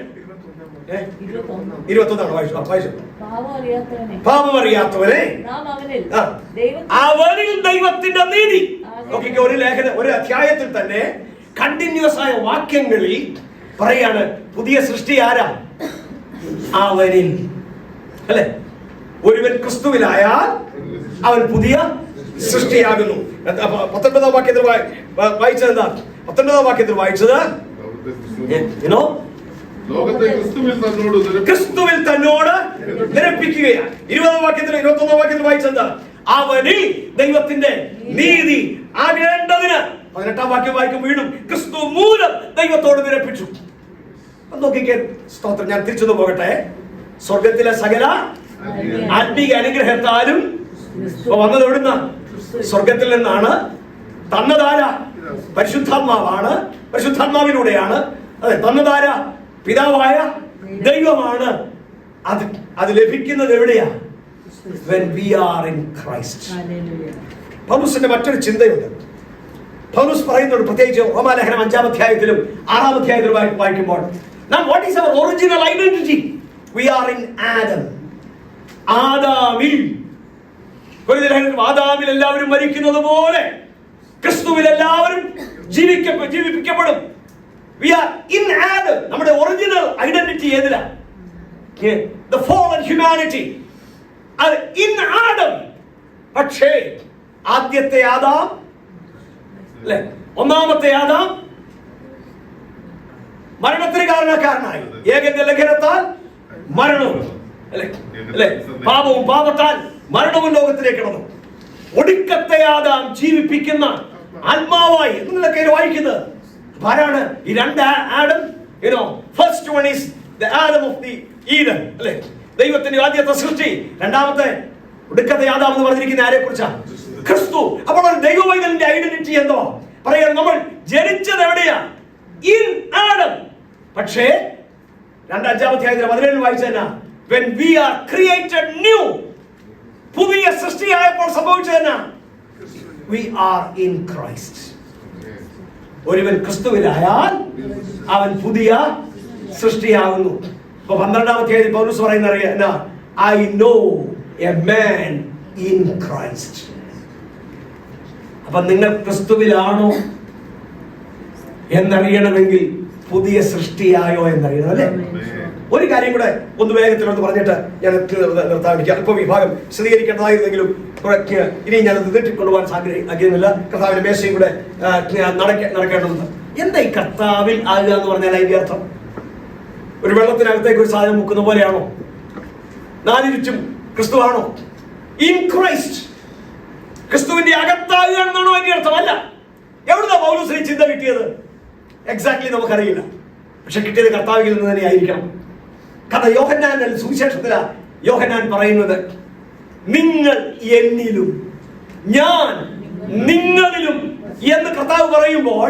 21 വായിച്ചു. പാപമറിയാത്തവനെ അവനിൽ ദൈവത്തിന്റെ നീതി. നോക്കിക്കോ, ഒരു അധ്യായത്തിൽ തന്നെ കണ്ടിന്യൂസ് ആയ വാക്യങ്ങളിൽ പറയാണ് പുതിയ സൃഷ്ടി ആരാ? അവനിൽ. അല്ലെ? ഒരുവൻ ക്രിസ്തുവിലായാൽ അവൻ പുതിയ സൃഷ്ടിയാകുന്നു. 19 വാക്യത്തിൽ വായിച്ചത് എന്താ? 19 വാക്യത്തിൽ വായിച്ചത് ക്രിസ്തുവിൽ തന്നോട് നിരപ്പിക്കുകയാണ്. 20 വാക്യത്തിൽ 21 വാക്യത്തിൽ വായിച്ചത് അവനിൽ ദൈവത്തിന്റെ നീതി ആകേണ്ടതിന്. 18 വാക്യം വായിക്കും വീണ്ടും ക്രിസ്തു മൂലം ദൈവത്തോട് നിരപ്പിച്ചു. നോക്കിക്കേ, സ്തോത്രം. ഞാൻ തിരിച്ചു പോകട്ടെ. സ്വർഗത്തിലെ സകല ആത്മീക അനുഗ്രഹത്താലും വന്നത് എവിടുന്ന? സ്വർഗത്തിൽ നിന്നാണ്. തന്നതാര? പരിശുദ്ധാത്മാവാണ്. പരിശുദ്ധാത്മാവിലൂടെയാണ്. അതെ, തന്നതാര? പിതാവായ ദൈവമാണ്. അത് ലഭിക്കുന്നത് എവിടെയാ? When we are in Christ. പൗലോസിന്റെ മറ്റൊരു ചിന്തയുണ്ട്. പൗലോസ് പറയുന്നുണ്ട്, പ്രത്യേകിച്ച് റോമാലേഖനം 5-ാം അധ്യായത്തിലും 6-ാം അധ്യായത്തിലും വായിക്കുമ്പോൾ, now what is our original identity? We are in Adam. ആദാമിൽ. ആദാമിൽ എല്ലാവരും മരിക്കുന്നത് പോലെ ക്രിസ്തുവിൽ എല്ലാവരും ജീവിപ്പിക്കപ്പെടും. We are in Adam. നമ്മുടെ ഒറിജിനൽ ഐഡന്റിറ്റി ഏതിലാ? The fallen humanity. In Adam. പക്ഷേ ആദ്യത്തെ ആദാം, അല്ലെ, ഒന്നാമത്തെ ആദാം മരണത്തിന് കാരണക്കാരനായി. ഏകന്റെ ലംഘനത്താൽ മരണവും, അല്ലെ, പാപവും പാപത്താൽ മരണവും ലോകത്തിലേക്ക് കടന്നു. ഒടുക്കത്തെ ആദാം ജീവിപ്പിക്കുന്ന ആത്മാവായി നിങ്ങളൊക്കെ വായിക്കുന്നത് ആരാണ്? ഈ രണ്ട് Adam. First one is the Adam of the Eden, അല്ലെ, ദൈവത്തിന്റെ ആദ്യത്തെ സൃഷ്ടി. രണ്ടാമത്തെ ഒടുക്കത്തെ ആദാം എന്ന് പറഞ്ഞിരിക്കുന്ന ആരെ കുറിച്ചാണ്? ക്രിസ്തു. അപ്പോൾ ദൈവവൈതലിന്റെ ഐഡന്റിറ്റി എന്തോ പറയാൻ നമ്മൾ ജനിച്ചത് എവിടെയാ? In Adam. പക്ഷേ 2-ാം അധ്യായത്തിൽ 17 വായിച്ചതെന്നാ? when we are created new, പുതിയ സൃഷ്ടിയായപ്പോൾ സംഭവിച്ചതെന്നാ? we are in Christ. ഒരുവൻ ക്രിസ്തുവിലായാൽ അവൻ പുതിയ സൃഷ്ടിയാകുന്നു. ഇപ്പൊ 12-ാം അധ്യായത്തിൽ പൗലോസ് പറയുന്ന എന്നാ? I know a man in Christ. അപ്പൊ നിങ്ങൾ ക്രിസ്തുവിലാണോ എന്നറിയണമെങ്കിൽ പുതിയ സൃഷ്ടിയായോ എന്നറിയണം, അല്ലേ? ഒരു കാര്യം കൂടെ ഒന്ന് വേഗത്തിലൊന്ന് പറഞ്ഞിട്ട് ഞാൻ നിർത്താൻ അല്പം വിഭാഗം വിശദീകരിക്കേണ്ടതായിരുന്നെങ്കിലും ഇനി ഞാനത് നീട്ടിക്കൊണ്ടുപോകാൻ ആഗ്രഹിക്കുന്നില്ല. കർത്താവിന്റെ മേശയും കൂടെ നടക്കേണ്ടതുണ്ട്. എന്താ ഈ കർത്താവിൽ ആകുക എന്ന് പറഞ്ഞാൽ അതിന്റെ അർത്ഥം? ഒരു വെള്ളത്തിനകത്തേക്ക് ഒരു സാധനം മുക്കുന്ന പോലെയാണോ? നാലിരുച്ചും ക്രിസ്തുവാണോ? ഇൻ ക്രൈസ്റ്റ്, ക്രിസ്തുവിന്റെ അകത്താകുക എന്നാണോ അതിന്റെ അർത്ഥം? അല്ല. എവിടുന്നാ പൗലോസിന് ചിന്ത കിട്ടിയത്? എക്സാക്ട്ലി നമുക്കറിയില്ല. പക്ഷെ കിട്ടിയത് കർത്താവിൽ നിന്ന് തന്നെ ആയിരിക്കണം. കാരണം യോഹന്നാന്റെ സുവിശേഷത്തിലാ യോഹന്നാൻ പറയുന്നത്, നിങ്ങൾ എന്നിലും ഞാൻ നിങ്ങളിലും എന്ന് കർത്താവ് പറയുമ്പോൾ,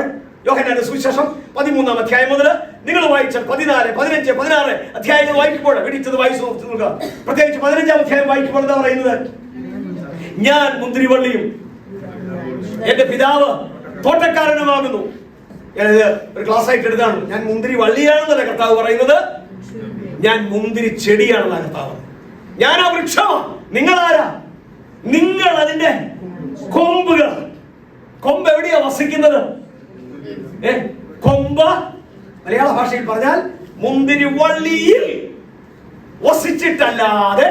യോഹന്നാന്റെ സുവിശേഷം 13-ാം അധ്യായം മുതൽ നിങ്ങൾ വായിച്ച 14, 15, 16 അധ്യായങ്ങൾ വായിക്കുമ്പോൾ പിടിച്ചത് വായിച്ചു നോക്കുക. പ്രത്യേകിച്ച് 15-ാം അധ്യായം വായിക്കുമ്പോൾ എന്താ പറയുന്നത്? ഞാൻ മുന്തിരിവള്ളിയും എന്റെ പിതാവ് തോട്ടക്കാരനുമാകുന്നു. ഞാനിത് ഒരു ക്ലാസ് ആയിട്ട് എടുത്താണ്. ഞാൻ മുന്തിരി വള്ളിയാണെന്നല്ല കർത്താവ് പറയുന്നത്, ഞാൻ മുന്തിരി ചെടിയാണെന്ന കർത്താവ്. ഞാൻ ആ വൃക്ഷമാണ്. നിങ്ങളാരാ? നിങ്ങൾ അതിന്റെ കൊമ്പുകൾ. കൊമ്പ് എവിടെയാ വസിക്കുന്നത്? കൊമ്പ് മലയാള ഭാഷയിൽ പറഞ്ഞാൽ മുന്തിരി വള്ളിയിൽ വസിച്ചിട്ടല്ലാതെ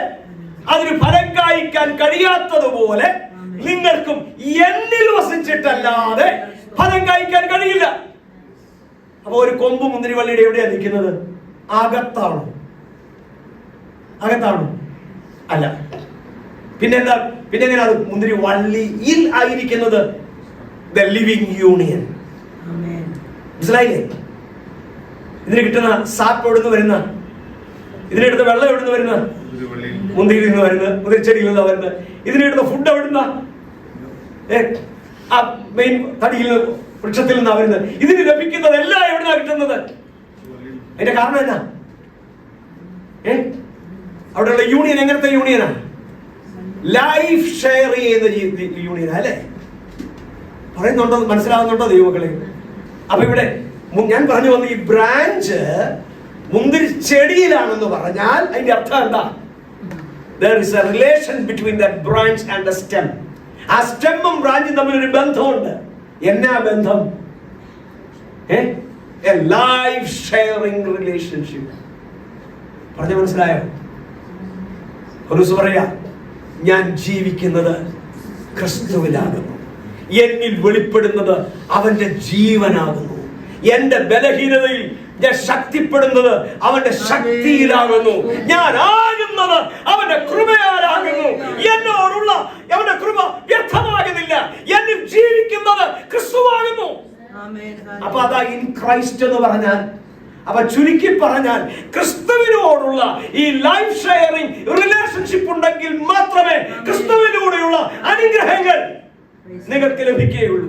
അതിന് ഫലം കായ്ക്കാൻ കഴിയാത്തതുപോലെ നിങ്ങൾക്കും എന്നിൽ വസിച്ചിട്ടല്ലാതെ ഫലം കായ്ക്കാൻ കഴിയില്ല. അപ്പൊ ഒരു കൊമ്പ് മുന്തിരി വള്ളിയുടെ എവിടെയാ നിൽക്കുന്നത്? അകത്താണോ? അകത്താണോ? അല്ല. പിന്നെന്താ? പിന്നെ എങ്ങനെ അത് മുന്തിരി വള്ളിയിൽ ആയിരിക്കുന്നത്? The living union. മനസ്സിലായില്ലേ? ഇതിന് കിട്ടുന്ന സാപ്പ് എവിടുന്ന് വരുന്ന? ഇതിനെടുത്ത വെള്ളം എവിടുന്ന് വരുന്ന? മുന്തിരിയിൽ നിന്ന് വരുന്നത്, മുന്തിരിച്ചെടിയിൽ നിന്നാ വരുന്നത്. ഇതിനെടുത്ത ഫുഡ് എവിടുന്ന? ആ മെയിൻ തടിയിൽ നിന്ന്, വൃക്ഷത്തിൽ നിന്നാ വരുന്നത്. ഇതിന് ലഭിക്കുന്നത് എല്ലാം എവിടുന്നാ കിട്ടുന്നത്? അതിന്റെ കാരണം എന്നാ? അവിടെയുള്ള യൂണിയൻ എങ്ങനത്തെ യൂണിയനാ? ലൈഫ് ഷെയർ ചെയ്യുന്ന യൂണിയനാ, അല്ലേ? പറയുന്നുണ്ടോ? മനസ്സിലാവുന്നുണ്ടോ ദൈവമക്കളെ? അപ്പൊ ഇവിടെ ഞാൻ പറഞ്ഞു വന്ന ഈ ബ്രാഞ്ച് മുന്തിരി ചെടിയിലാണെന്ന് പറഞ്ഞാൽ അതിന്റെ അർത്ഥം എന്താ? There is a relation between that branch and the stem. ആ സ്റ്റെമ്മും ബ്രാഞ്ചും തമ്മിൽ ഒരു ബന്ധമുണ്ട്. എന്നാ ബന്ധം? A life sharing relationship. പറഞ്ഞു മനസ്സിലായോ? പൗലോസ് പറയാ, ഞാൻ ജീവിക്കുന്നത് ക്രിസ്തുവിലാകുന്നു. എന്നിൽ വെളിപ്പെടുന്നത് അവന്റെ ജീവനാകുന്നു. എന്റെ ബലഹീനതയിൽ ഞാൻ ശക്തിപ്പെടുന്നത് അവന്റെ ശക്തിയിലാകുന്നു. ഞാൻ ആകുന്നത് അവന്റെ കൃപയാലാകുന്നു. എന്നോടുള്ള അവന്റെ കൃപ വ്യർത്ഥമാകുന്നില്ല. എന്നിൽ ജീവിക്കുന്നത് ക്രിസ്തുവാകുന്നു. അപ്പൊ അതാ ഇൻ ക്രൈസ്റ്റ് എന്ന് പറഞ്ഞാൽ, അപ്പൊ ചുരുക്കി പറഞ്ഞാൽ, ക്രിസ്തുവിനോടുള്ള ഈ ലൈഫ് ഷെയറിംഗ് റിലേഷൻഷിപ്പ് ഉണ്ടെങ്കിൽ മാത്രമേ ക്രിസ്തുവിനോടുള്ള അനുഗ്രഹങ്ങൾ നിങ്ങൾക്ക് ലഭിക്കുകയുള്ളൂ.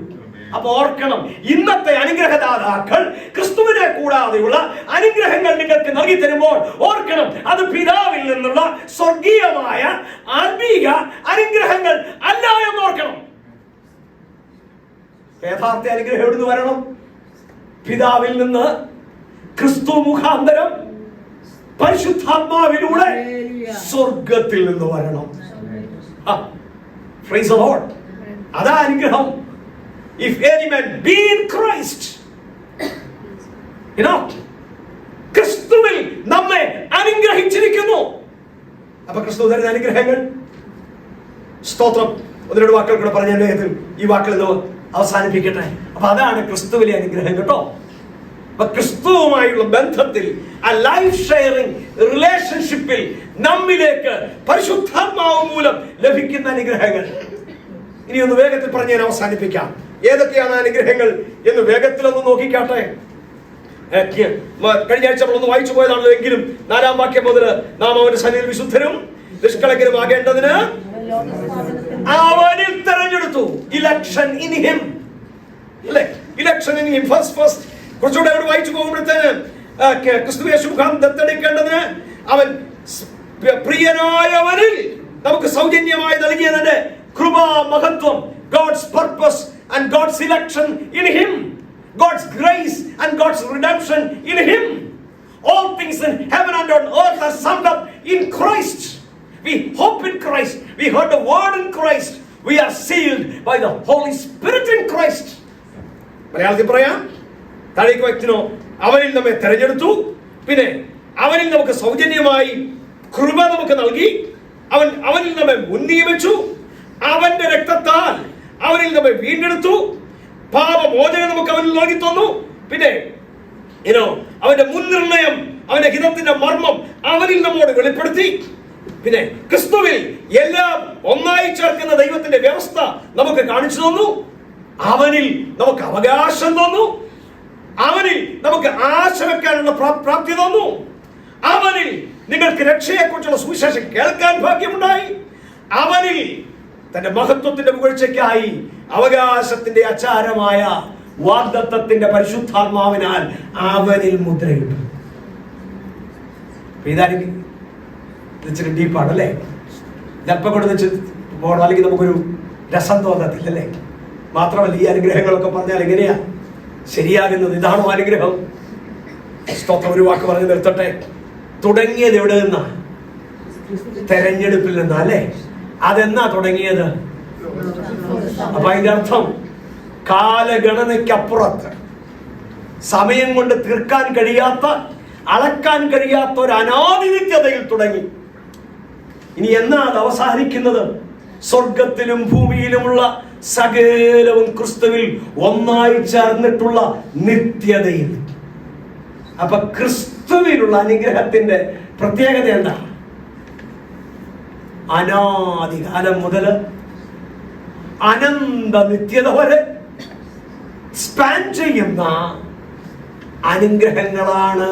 അപ്പൊ ഓർക്കണം, ഇന്നത്തെ അനുഗ്രഹദാതാക്കൾ ക്രിസ്തുവിനെ കൂടാതെയുള്ള അനുഗ്രഹങ്ങൾ നിങ്ങൾക്ക് നൽകി തരുമ്പോൾ ഓർക്കണം, അത് പിതാവിൽ നിന്നുള്ള സ്വർഗീയമായ ആത്മീയ അനുഗ്രഹങ്ങൾ അല്ല എന്ന് ഓർക്കണം. യഥാർത്ഥ അനുഗ്രഹം എവിടുന്ന് വരണം? പിതാവിൽ നിന്ന്, ക്രിസ്തു മുഖാന്തരം, പരിശുദ്ധാത്മാവിലൂടെ സ്വർഗത്തിൽ നിന്ന് വരണം. Praise the Lord. അതാ അനുഗ്രഹം. If any man be in Christ, ക്രിസ്തുവിൽ നമ്മെ അനുഗ്രഹിച്ചിരിക്കുന്നു. അപ്പൊ ക്രിസ്തു തരുന്ന അനുഗ്രഹങ്ങൾ, സ്തോത്രം. ഒന്നിനോട് വാക്കുകൾ കൂടെ പറഞ്ഞ വേഗത്തിൽ ഈ വാക്കുകൾ അവസാനിപ്പിക്കട്ടെ. അപ്പൊ അതാണ് ക്രിസ്തുവിലെ അനുഗ്രഹം കേട്ടോ. അപ്പൊ ക്രിസ്തുവുമായുള്ള ബന്ധത്തിൽ, ആ ലൈഫ് ഷെയറിംഗ് റിലേഷൻഷിപ്പിൽ നമ്മിലേക്ക് പരിശുദ്ധാത്മാവ് മൂലം ലഭിക്കുന്ന അനുഗ്രഹങ്ങൾ. ഇനി ഒന്ന് വേഗത്തിൽ പറഞ്ഞ് ഞാൻ അവസാനിപ്പിക്കാം. ഏതൊക്കെയാണ് അനുഗ്രഹങ്ങൾ എന്ന് വേഗത്തിൽ ഒന്ന് നോക്കിക്കാട്ടെ. കഴിഞ്ഞ ആഴ്ച നമ്മളൊന്ന് വായിച്ചു പോയതാണല്ലോ. എങ്കിലും 4-ാം വാക്യം മുതൽ നാം അവന്റെ സന്നിധിയിൽ വിശുദ്ധരും നിഷ്കളങ്കരും ആകേണ്ടതിന് അവനിൽ തെരഞ്ഞെടുത്തു. ഇലക്ഷൻ ഇൻ ഹിം, അല്ലേ? Election in him. ഫസ്റ്റ് കുറച്ചുകൂടെ അവിടെ വായിച്ചു പോകുമ്പോഴത്തേന് ക്രിസ്തുയേശു മുഖാന്തരം ദത്തെടുക്കേണ്ടതിന് അവൻ പ്രിയനായവനിൽ നമുക്ക് സൗജന്യമായി നൽകിയതിന്റെ കൃപാ മഹത്വം. God's purpose and God's election in him, God's grace and God's redemption in him. All things in heaven and on earth are summed up in Christ. We hope in Christ. We heard the word in Christ. We are sealed by the Holy Spirit in Christ. മലയാളത്തിൽ പറയാം, താഴേക്ക് വ്യക്തിനോ അവനിൽ നമ്മെ തെരഞ്ഞെടുത്തു, പിന്നെ അവനിൽ നമുക്ക് സൗജന്യമായി കൃപ നമുക്ക് നൽകി, അവനിൽ നമ്മെ മുൻനിയമിച്ചു, അവന്റെ രക്തത്താൽ അവനിൽ നമ്മെ വീണ്ടെടുത്തു, പാപമോചനം നമുക്ക് അവനിൽ നൽകി തന്നു, പിന്നെ അവന്റെ മുൻനിർണയം, അവന്റെ ഹിതത്തിന്റെ മർമ്മം അവനിൽ നമ്മോട് വെളിപ്പെടുത്തി, പിന്നെ ക്രിസ്തുവിൽ എല്ലാം ഒന്നായി ചേർക്കുന്ന ദൈവത്തിന്റെ വ്യവസ്ഥ നമുക്ക് കാണിച്ചു തന്നു, അവനിൽ നമുക്ക് അവകാശം തന്നു, അവനിൽ നമുക്ക് ആശ വെക്കാനുള്ള പ്രാപ്തി തന്നു, അവനിൽ നിങ്ങൾക്ക് രക്ഷയെക്കുറിച്ചുള്ള സുവിശേഷം കേൾക്കാൻ ഭാഗ്യമുണ്ടായി, അവനിൽ തന്റെ മഹത്വത്തിന്റെ പുകഴ്ചയ്ക്കായി അവകാശത്തിന്റെ അച്ചാരമായ വാഗ്ദത്തത്തിന്റെ പരിശുദ്ധാത്മാവിനാൽ അവനിൽ മുദ്രയിട്ടു. ഇച്ചിരി ഡീപ്പാണല്ലേ? ജൽപ്പം കൊണ്ട് പോകണം, അല്ലെങ്കിൽ നമുക്കൊരു രസം തോന്നത്തില്ലല്ലേ? മാത്രമല്ല, ഈ അനുഗ്രഹങ്ങളൊക്കെ പറഞ്ഞാൽ എങ്ങനെയാ ശരിയാകുന്നത്? ഇതാണോ അനുഗ്രഹം? സ്തോത്രം. ഒരു വാക്ക് പറഞ്ഞ് നിർത്തട്ടെ. തുടങ്ങിയത് എവിടെ നിന്നാ? തെരഞ്ഞെടുപ്പിൽ നിന്നാ, അല്ലേ? അതെന്നാ തുടങ്ങിയത്? അപ്പൊ അതിന്റെ അർത്ഥം കാലഗണനയ്ക്കപ്പുറത്ത്, സമയം കൊണ്ട് തീർക്കാൻ കഴിയാത്ത, അളക്കാൻ കഴിയാത്ത ഒരു അനാദിനിത്യതയിൽ തുടങ്ങി. ഇനി എന്നാ അത് അവസാനിക്കുന്നത്? സ്വർഗത്തിലും ഭൂമിയിലുമുള്ള സകലവും ക്രിസ്തുവിൽ ഒന്നായി ചേർന്നിട്ടുള്ള നിത്യതയിൽ. അപ്പൊ ക്രിസ്തുവിലുള്ള അനുഗ്രഹത്തിന്റെ പ്രത്യേകത എന്താ? അനാദികാലം മുതൽ അനന്ത നിത്യത വരെ സ്പാൻ ചെയ്യുന്ന അനുഗ്രഹങ്ങളാണ്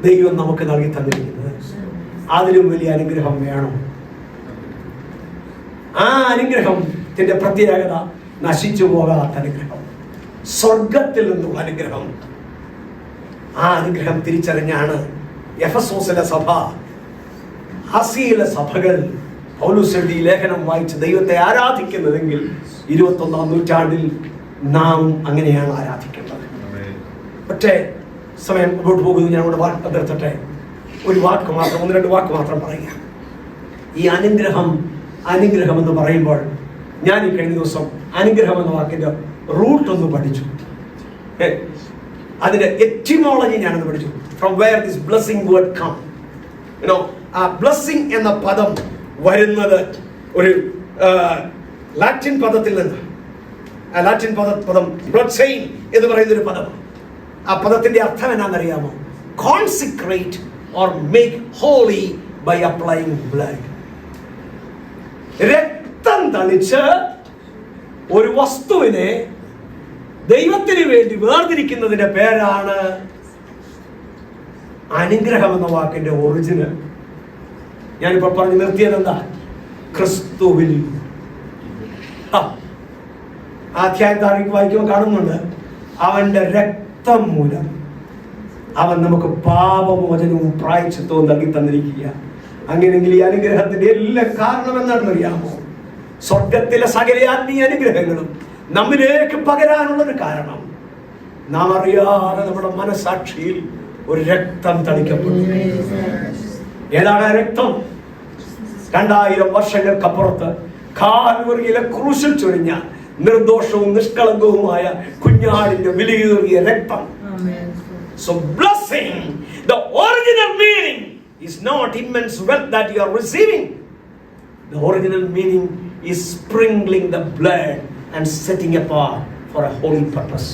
ദൈവം നമുക്ക് നൽകി തന്നിരിക്കുന്നത്. അതിലും വലിയ അനുഗ്രഹം വേണം. ആ അനുഗ്രഹത്തിന്റെ പ്രത്യേകത നശിച്ചു പോകാത്ത അനുഗ്രഹം, സ്വർഗത്തിൽ നിന്നുള്ള അനുഗ്രഹം. ആ അനുഗ്രഹം തിരിച്ചറിഞ്ഞാണ് എഫെസോസിലെ സഭ, ആസിയയിലെ സഭകൾ പൗലോസ് എഴുതിയ ലേഖനം വായിച്ച് ദൈവത്തെ ആരാധിക്കുന്നതെങ്കിൽ 21-ാം നൂറ്റാണ്ടിൽ നാം അങ്ങനെയാണ് ആരാധിക്കേണ്ടത്. പക്ഷേ സമയം മുന്നോട്ട് പോകുന്നു. ഞാൻ ഇവിടെ വാക്ക് നിർത്തട്ടെ. ഒരു വാക്ക് മാത്രം, 1-2 വാക്ക് മാത്രം പറയുക. ഈ അനുഗ്രഹം എന്ന് പറയുമ്പോൾ ഞാൻ ഈ കഴിഞ്ഞ ദിവസം അനുഗ്രഹം എന്ന വാക്കിന്റെ റൂട്ട് ഒന്ന് പഠിച്ചു. അതിന്റെ എറ്റിമോളജി ഞാനൊന്ന് പഠിച്ചു. From where this blessing word come. ആ ബ്ലെസ്സിംഗ് എന്ന പദം വരുന്നത് ഒരു ലാറ്റിൻ പദത്തിൽ നിന്ന്, ലാറ്റിൻ പദം ബ്ലഡ്സെയിൻ എന്ന് പറയുന്നൊരു പദം. ആ പദത്തിന്റെ അർത്ഥം എന്നാണെന്നറിയാമോ? Consecrate or make holy by applying blood. രക്തം തളിച്ച് ഒരു വസ്തുവിനെ ദൈവത്തിന് വേണ്ടി വേർതിരിക്കുന്നതിന്റെ പേരാണ് അനുഗ്രഹം എന്ന വാക്കിന്റെ ഒറിജിനൽ. ഞാനിപ്പോൾ പറഞ്ഞു നിർത്തിയത് എന്താ? ക്രിസ്തുവിൽ. അധ്യായം താഴേക്ക് വായിക്കുമ്പോൾ കാണുന്നുണ്ട്, അവന്റെ രക്തം മൂലം അവൻ നമുക്ക് പാപമോചനവും പ്രായശ്ചിത്തവും നൽകി തന്നിരിക്കുക. അങ്ങനെയെങ്കിൽ ഈ അനുഗ്രഹത്തിന്റെ എല്ലാം കാരണം എന്താണെന്ന് അറിയാമോ? സ്വർഗത്തിലെ സകല ആത്മീയ അനുഗ്രഹങ്ങളും നമ്മിലേക്ക് പകരാനുള്ളൊരു കാരണം നാം അറിയാതെ നമ്മുടെ മനസാക്ഷിയിൽ ഒരു രക്തം തളിക്കപ്പെട്ടു. ഏതാണ് ആ രക്തം? 2000 വർഷങ്ങൾക്കപ്പുറത്ത് കാൽവറിയിലെ ക്രൂശിൽ ചൊരിഞ്ഞ നിർദോഷവും നിഷ്കളങ്കവുമായ കുഞ്ഞാടിന്റെ വിലയേറിയ രക്തം. So blessing, the original meaning is not immense wealth that you are receiving. The original meaning is sprinkling the blood and setting apart for a holy purpose.